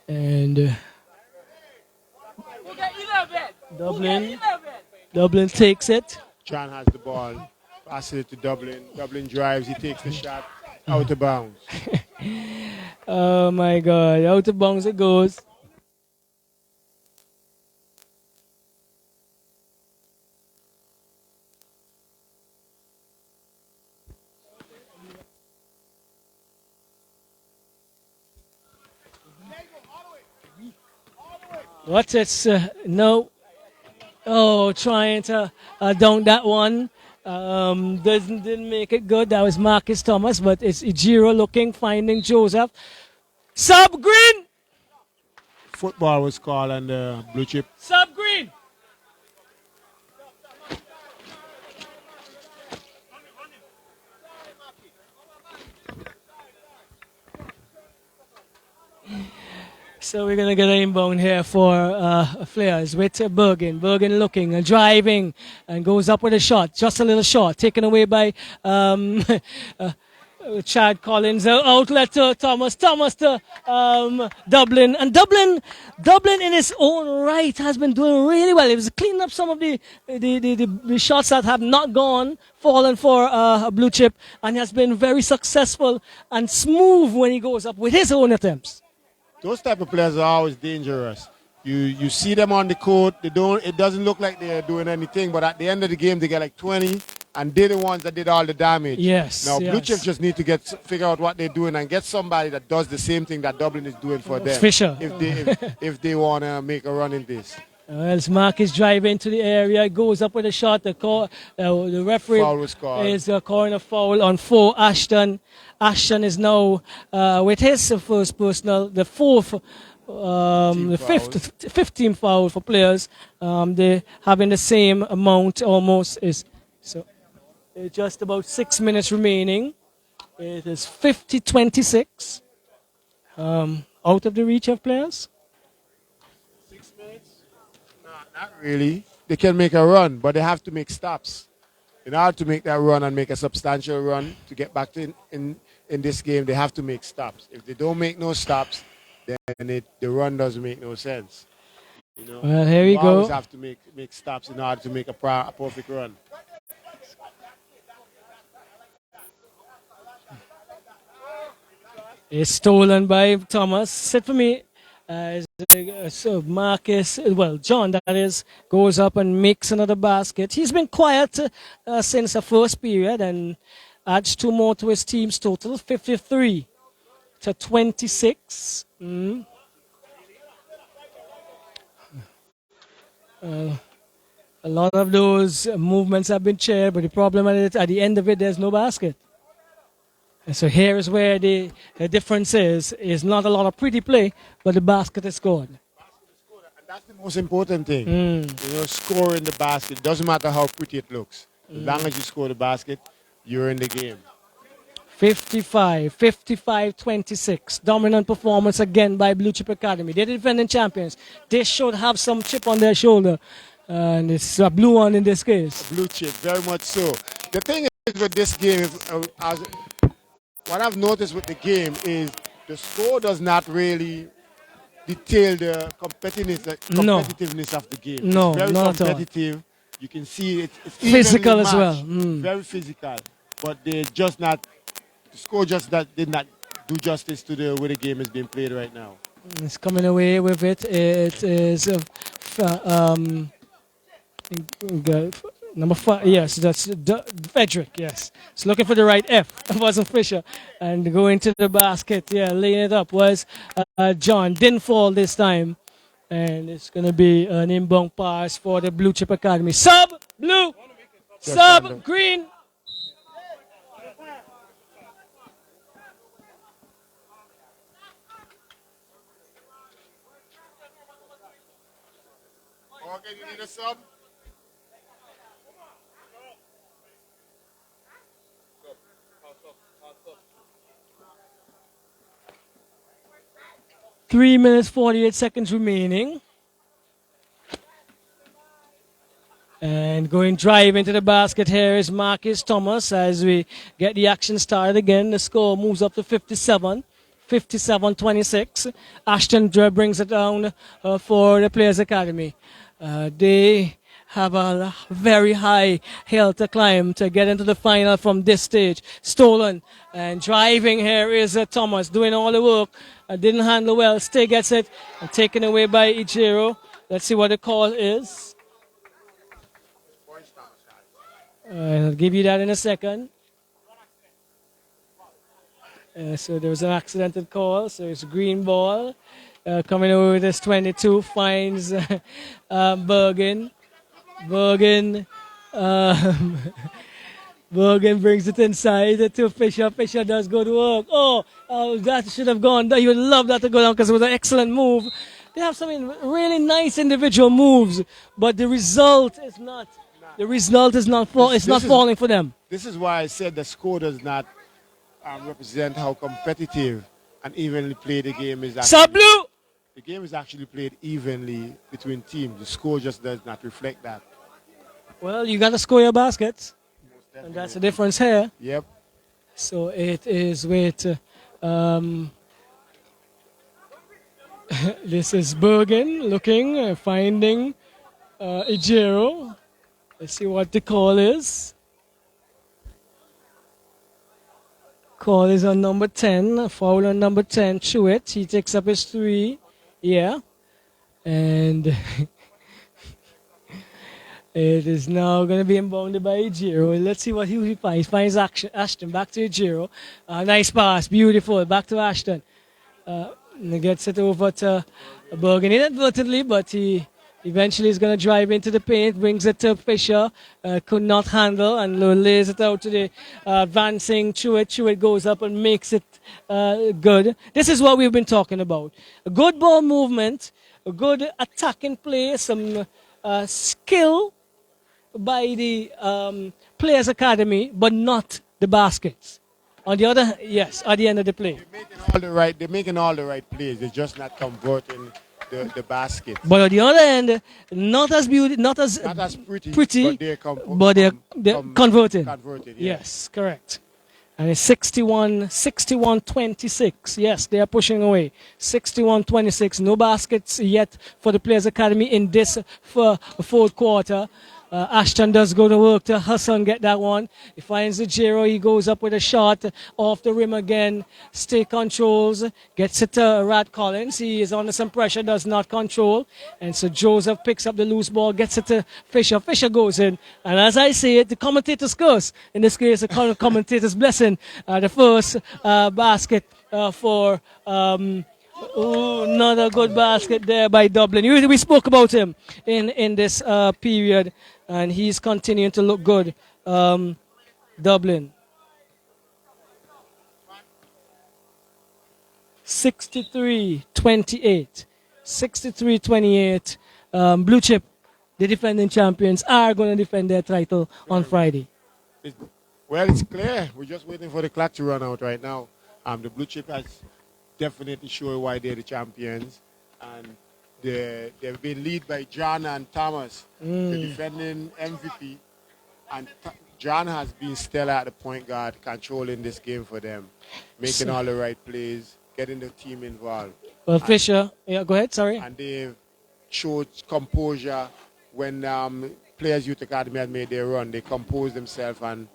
A: And... Dublin takes it.
B: John has the ball. Passes it to Dublin. Dublin drives. He takes the shot. Out of bounds.
A: Oh, my God. Out of bounds it goes. What's it? No. Oh, trying to dunk that one. Didn't make it good. That was Marcus Thomas, but it's Ijiro looking, finding Joseph. Sub green!
B: Football was called on the Blue Chip.
A: Sub green! So we're going to get an inbound here for Flares with Bergen. Bergen looking and driving and goes up with a shot. Just a little shot. Taken away by Chad Collins. Outlet to Thomas. Thomas to Dublin. And Dublin in its own right has been doing really well. It was cleaning up some of the shots that have not fallen for Blue Chip, and has been very successful and smooth when he goes up with his own attempts.
B: Those type of players are always dangerous. You see them on the court, it doesn't look like they're doing anything, but at the end of the game they get like 20, and they're the ones that did all the damage.
A: Yes.
B: Now Blue Chips just need to figure out what they're doing and get somebody that does the same thing that Dublin is doing for them.
A: Fisher.
B: If they want to make a run in this.
A: As Marcus drive into the area, goes up with a shot. The referee
B: Foul was called.
A: is calling a foul on 4 Ashton. Ashton is now with his first personal, the fourth, the fifth team foul for players. They having the same amount almost is so. Just about 6 minutes remaining. It is 50-26. Out of the reach of players.
B: 6 minutes? No, not really. They can make a run, but they have to make stops. In order to make that run and make a substantial run to get back to in this game, they have to make stops. If they don't make no stops, then the run doesn't make no sense. You know,
A: well, here we
B: you
A: go.
B: always have to make stops in order to make a perfect run.
A: It's stolen by Thomas. Sit for me. So Marcus, well, John, that is, goes up and makes another basket. He's been quiet since the first period and adds 2 more to his team's total, 53-26. A lot of those movements have been shared, but the problem at the end of it, there's no basket. And so here is where the difference is not a lot of pretty play, but the basket is scored.
B: And that's the most important thing. You know, scoring the basket. Doesn't matter how pretty it looks. As long as you score the basket, you're in the game.
A: 55-26. Dominant performance again by Blue Chip Academy. They're the defending champions. They should have some chip on their shoulder. And it's a blue one in this case.
B: Blue chip, very much so. The thing is with this game, what I've noticed with the game is the score does not really detail the competitiveness of the game.
A: No,
B: it's very
A: not
B: competitive.
A: at all.
B: You can see it's
A: Physical as well.
B: Very physical. But they just not, the score just did not do justice to the way the game is being played right now.
A: It's coming away with it. It is number 5, yes, that's Frederick, yes. It's looking for the right F. It wasn't Fisher. And going to the basket, yeah, laying it up was John. Didn't fall this time. And it's going to be an inbound pass for the Blue Chip Academy. Sub, blue, sub, green.
B: Okay, you need a sub?
A: 3 minutes, 48 seconds remaining. And going drive into the basket here is Marcus Thomas as we get the action started again. The score moves up to 57-26. Ashton brings it down for the Players Academy. They have a very high hill to climb to get into the final from this stage. Stolen and driving here is Thomas doing all the work. Didn't handle well. Still gets it and taken away by Ijiro. Let's see what the call is. I'll give you that in a second. So there was an accidental call. So it's green ball. Coming over with this 22 finds Bergen. Bergen brings it inside to Fisher. Fisher does good work. Oh, that should have gone. You would love that to go down because it was an excellent move. They have some really nice individual moves, but the result is not. The result is not. It's not falling for them.
B: This is why I said the score does not represent how competitive and evenly played the game is.
A: Sub blue.
B: The game is actually played evenly between teams. The score just does not reflect that.
A: Well, you got to score your baskets. And that's the difference here.
B: Yep.
A: So it is with, this is Bergen looking, finding Ijiro. Let's see what the call is. Call is on number 10, foul on number 10, Chewett. He takes up his 3. Yeah. And it is now going to be inbounded by Ijiro. Let's see what he finds. He finds Ashton. Back to Ijiro. Nice pass. Beautiful. Back to Ashton. And he gets it over to Bergen inadvertently, but he Eventually, he's going to drive into the paint, brings it to Fisher, could not handle, and lays it out to the advancing Chewett. Chewett goes up and makes it good. This is what we've been talking about. A good ball movement, a good attacking play, some skill by the Players Academy, but not the baskets. On the other, yes, at the end of the play.
B: They're making all the right plays. They're just not converting the basket.
A: But on the other end, not as beautiful, not as pretty, but they're converting.
B: Converted,
A: yes, correct. And it's 61-26. Yes, they are pushing away. 61-26. No baskets yet for the Players Academy in this fourth quarter. Ashton does go to work to hustle and get that one. He finds the Jero. He goes up with a shot off the rim again. Stay controls. Gets it to Rad Collins. He is under some pressure. Does not control. And so Joseph picks up the loose ball. Gets it to Fisher. Fisher goes in. And as I say it, the commentator's curse. In this case, the commentator's blessing. The first basket for... another good basket there by Dublin. We spoke about him in this period, and he's continuing to look good. Dublin. 63-28. 63-28. Blue Chip, the defending champions, are going to defend their title on Friday.
B: Well, it's clear. We're just waiting for the clock to run out right now. The Blue Chip has definitely show why they're the champions, and they've been led by John and Thomas, the defending MVP, and John has been stellar at the point guard, controlling this game for them, making all the right plays, getting the team involved.
A: Well, Fisher, yeah, go ahead, sorry.
B: And they've showed composure when Players Youth Academy had made their run. They composed themselves and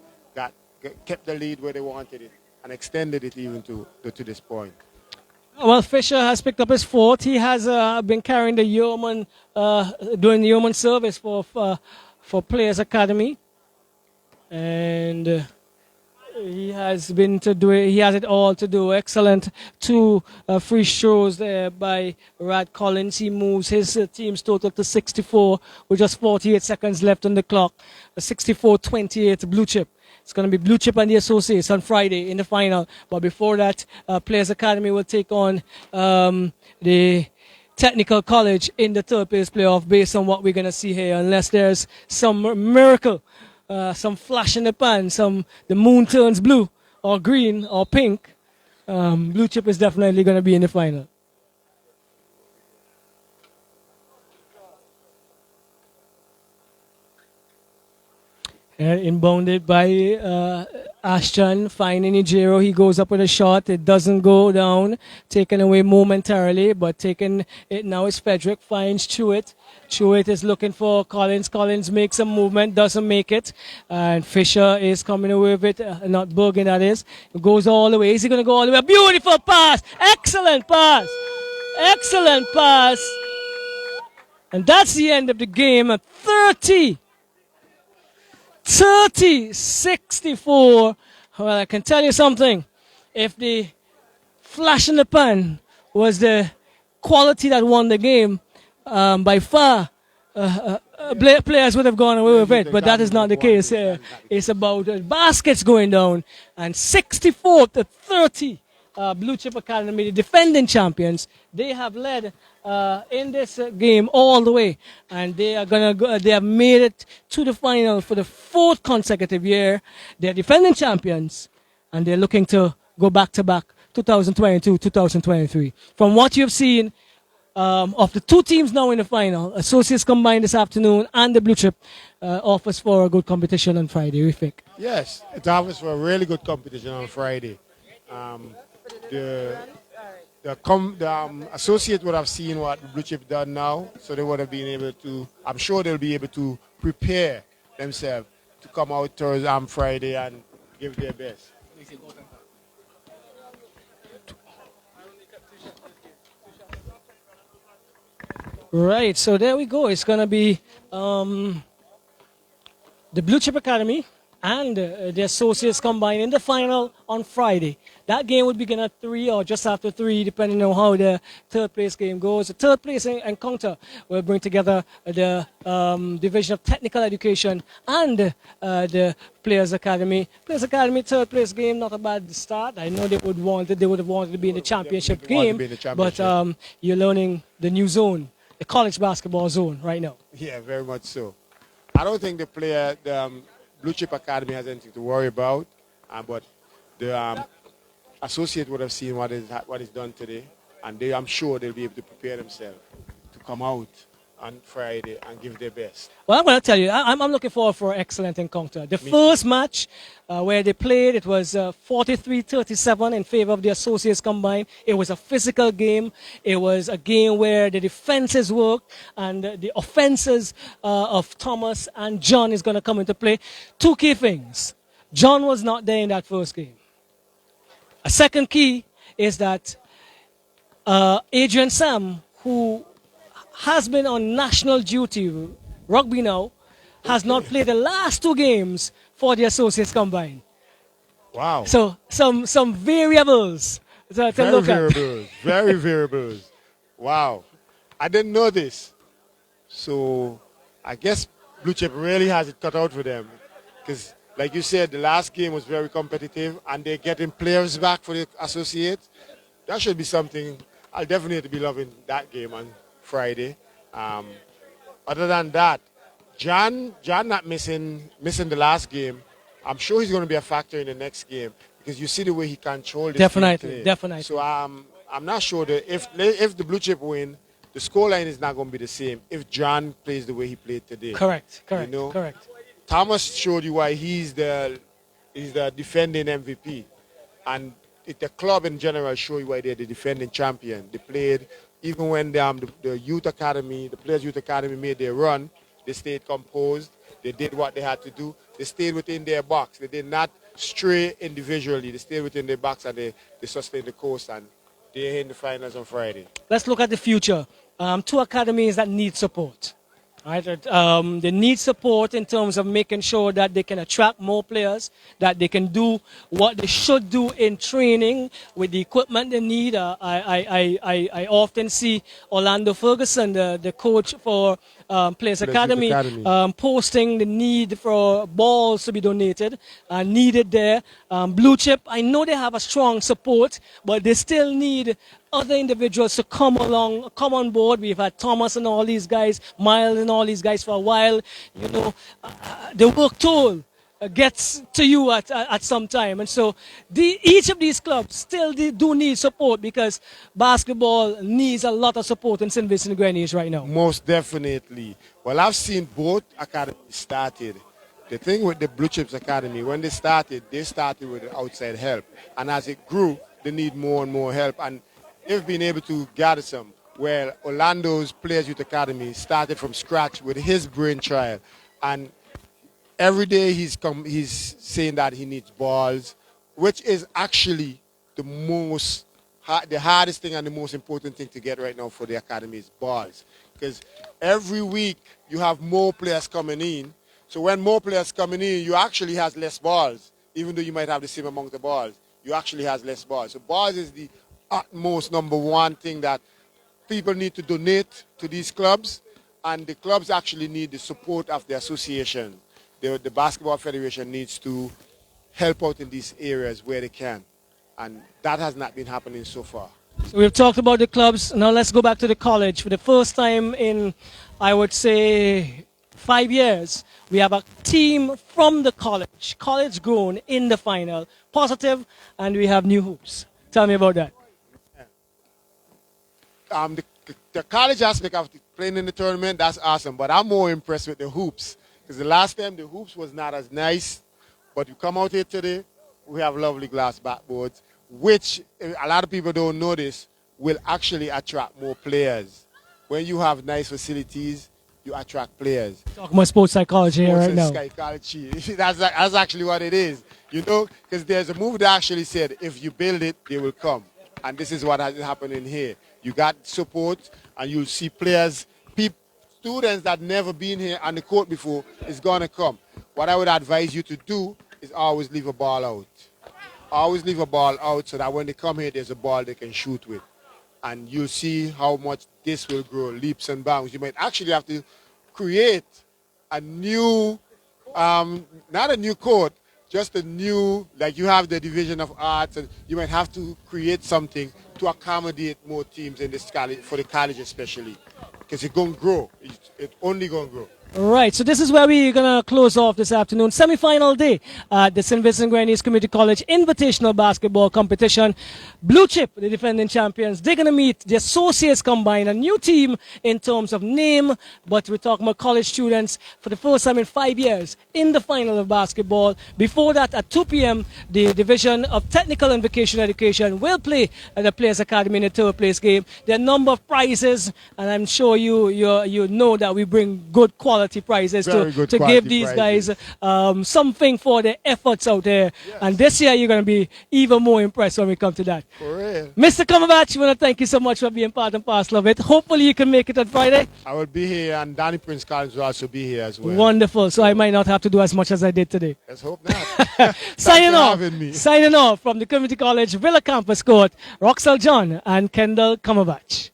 B: kept the lead where they wanted it and extended it even to this point.
A: Well, Fisher has picked up his fourth. He has been carrying the yeoman, doing the yeoman service for Players Academy, and he has been to do it. He has it all to do. Excellent 2 free throws there by Rad Collins. He moves his team's total to 64 with just 48 seconds left on the clock. 64-28 Blue Chip. It's going to be Blue Chip and the Associates on Friday in the final. But before that, Players Academy will take on the Technical College in the third place playoff based on what we're going to see here. Unless there's some miracle, some flash in the pan, the moon turns blue or green or pink, Blue Chip is definitely going to be in the final. Inbounded by Ashton, finding Ijero. He goes up with a shot. It doesn't go down. Taken away momentarily, but taking it now is Frederick. Finds Chewett. Chewett is looking for Collins. Collins makes a movement, doesn't make it. And Fisher is coming away with it. Not Bergen, that is. It goes all the way. Is he going to go all the way? Beautiful pass. Excellent pass. Excellent pass. And that's the end of the game at 30-64. Well, I can tell you something. If the flash in the pan was the quality that won the game, by far, players would have gone away with it. But that is not the case here. It's about baskets going down. And 64-30. Blue Chip Academy, the defending champions, they have led in this game all the way, and they are gonna go. They have made it to the final for the 4th consecutive year. They're defending champions, and they're looking to go back to back 2022, 2023. From what you've seen of the 2 teams now in the final, Associates combined this afternoon, and the Blue Chip offers for a good competition on Friday. We think.
B: Yes, it offers for a really good competition on Friday. The associate would have seen what the Blue Chip done now, so they would have been able to, I'm sure they'll be able to prepare themselves to come out Thursday and Friday and give their best.
A: Right, so there we go. It's going to be the Blue Chip Academy and the Associates combined in the final on Friday. That game would begin at 3 or just after 3, depending on how the third place game goes. The third place encounter will bring together the Division of Technical Education and the Players Academy. Players Academy third place game, not a bad start. I know they would have wanted to be in the championship game, but you're learning the new zone, the college basketball zone right now.
B: Yeah, very much so. I don't think the Blue Chip Academy has anything to worry about, but the associate would have seen what is done today, and I'm sure they'll be able to prepare themselves to come out on Friday and give their best.
A: Well, I'm going to tell you, I'm looking forward for an excellent encounter. The first match where they played, it was 43-37 in favor of the Associates combined. It was a physical game. It was a game where the defenses worked and the offenses of Thomas and John is going to come into play. Two key things. John was not there in that first game. A second key is that Adrian Sam, who has been on national duty, rugby now, has not played the last two games for the Associates combined.
B: Wow.
A: So some variables to look at.
B: Very variables. Wow. I didn't know this. So I guess Blue Chip really has it cut out for them. Because like you said, the last game was very competitive and they're getting players back for the Associates. That should be something. I'll definitely be loving that game on Friday. Other than that, John not missing the last game. I'm sure he's going to be a factor in the next game because you see the way he controlled it.
A: Definitely.
B: So I'm not sure that if the Blue Chip win, the scoreline is not going to be the same if John plays the way he played today.
A: Correct.
B: You know?
A: Correct.
B: Thomas showed you why he's the defending MVP, and the club in general showed you why they're the defending champion. They played even when the youth academy, the Players Youth Academy made their run. They stayed composed. They did what they had to do. They stayed within their box. They did not stray individually. They stayed within their box and they sustained the course, and they're in the finals on Friday.
A: Let's look at the future. Two academies that need support. Right? They need support in terms of making sure that they can attract more players, that they can do what they should do in training with the equipment they need. I often see Orlando Ferguson, the coach for Players Academy, posting the need for balls to be donated, needed there. Blue Chip, I know they have a strong support, but they still need other individuals to come on board. We've had Thomas and all these guys, Miles and all these guys for a while. You know, the work toll gets to you at some time. And so each of these clubs still do need support because basketball needs a lot of support in St. Vincent and Grenadines right now.
B: Most definitely. Well, I've seen both academies started. The thing with the Blue Chips Academy, when they started with outside help. And as it grew, they need more and more help. And they've been able to gather some. Well, Orlando's Players Youth Academy started from scratch with his brainchild. And every day he's saying that he needs balls, which is actually the hardest thing and the most important thing to get right now for the academy is balls. Because every week you have more players coming in. So when more players coming in, you actually have less balls. Even though you might have the same amount of balls, you actually have less balls. So balls is the utmost number one thing that people need to donate to these clubs. And the clubs actually need the support of the association. The Basketball Federation needs to help out in these areas where they can. And that has not been happening so far.
A: So we've talked about the clubs. Now let's go back to the college. For the first time in, I would say, 5 years, we have a team from the college grown in the final. Positive, and we have new hoops. Tell me about that.
B: The college aspect of playing in the tournament, that's awesome. But I'm more impressed with the hoops. Because the last time the hoops was not as nice, but you come out here today, we have lovely glass backboards, which a lot of people don't notice will actually attract more players. When you have nice facilities, you attract players.
A: Talking about sports psychology here right now.
B: Psychology. That's actually what it is. You know, because there's a movie that actually said, if you build it, they will come. And this is what has happened in here. You got support, and you'll see players, students that never been here on the court before is going to come. what I would advise you to do is always leave a ball out. Always leave a ball out so that when they come here, there's a ball they can shoot with. And you'll see how much this will grow, leaps and bounds. You might actually have to create a new, not a new court, just a new, like you have the Division of Arts, and you might have to create something to accommodate more teams in this college, for the college especially, because it's going to grow. It's only going to grow.
A: Right, so this is where we're going to close off this afternoon. Semi-final day at the St. Vincent Grenese Community College Invitational Basketball Competition. Blue Chip, the defending champions, they're going to meet the Associates Combined, a new team in terms of name, but we're talking about college students for the first time in 5 years in the final of basketball. Before that, at 2 p.m., the Division of Technical and Vocational Education will play at the Players Academy in the third place game. There are a number of prizes, and I'm sure you know that we bring good quality prizes to give these guys something for their efforts out there. Yes. And this year you're going to be even more impressed when we come to that.
B: For real.
A: Mr. Cumberbatch, we want to thank you so much for being part and parcel of it. Hopefully you can make it on Friday.
B: I will be here, and Danny Prince Collins will also be here as well.
A: Wonderful. So I might not have to do as much as I did today.
B: Let's hope not.
A: Signing off from the Community College Villa Campus Court, Roxel John and Kendall Cumberbatch.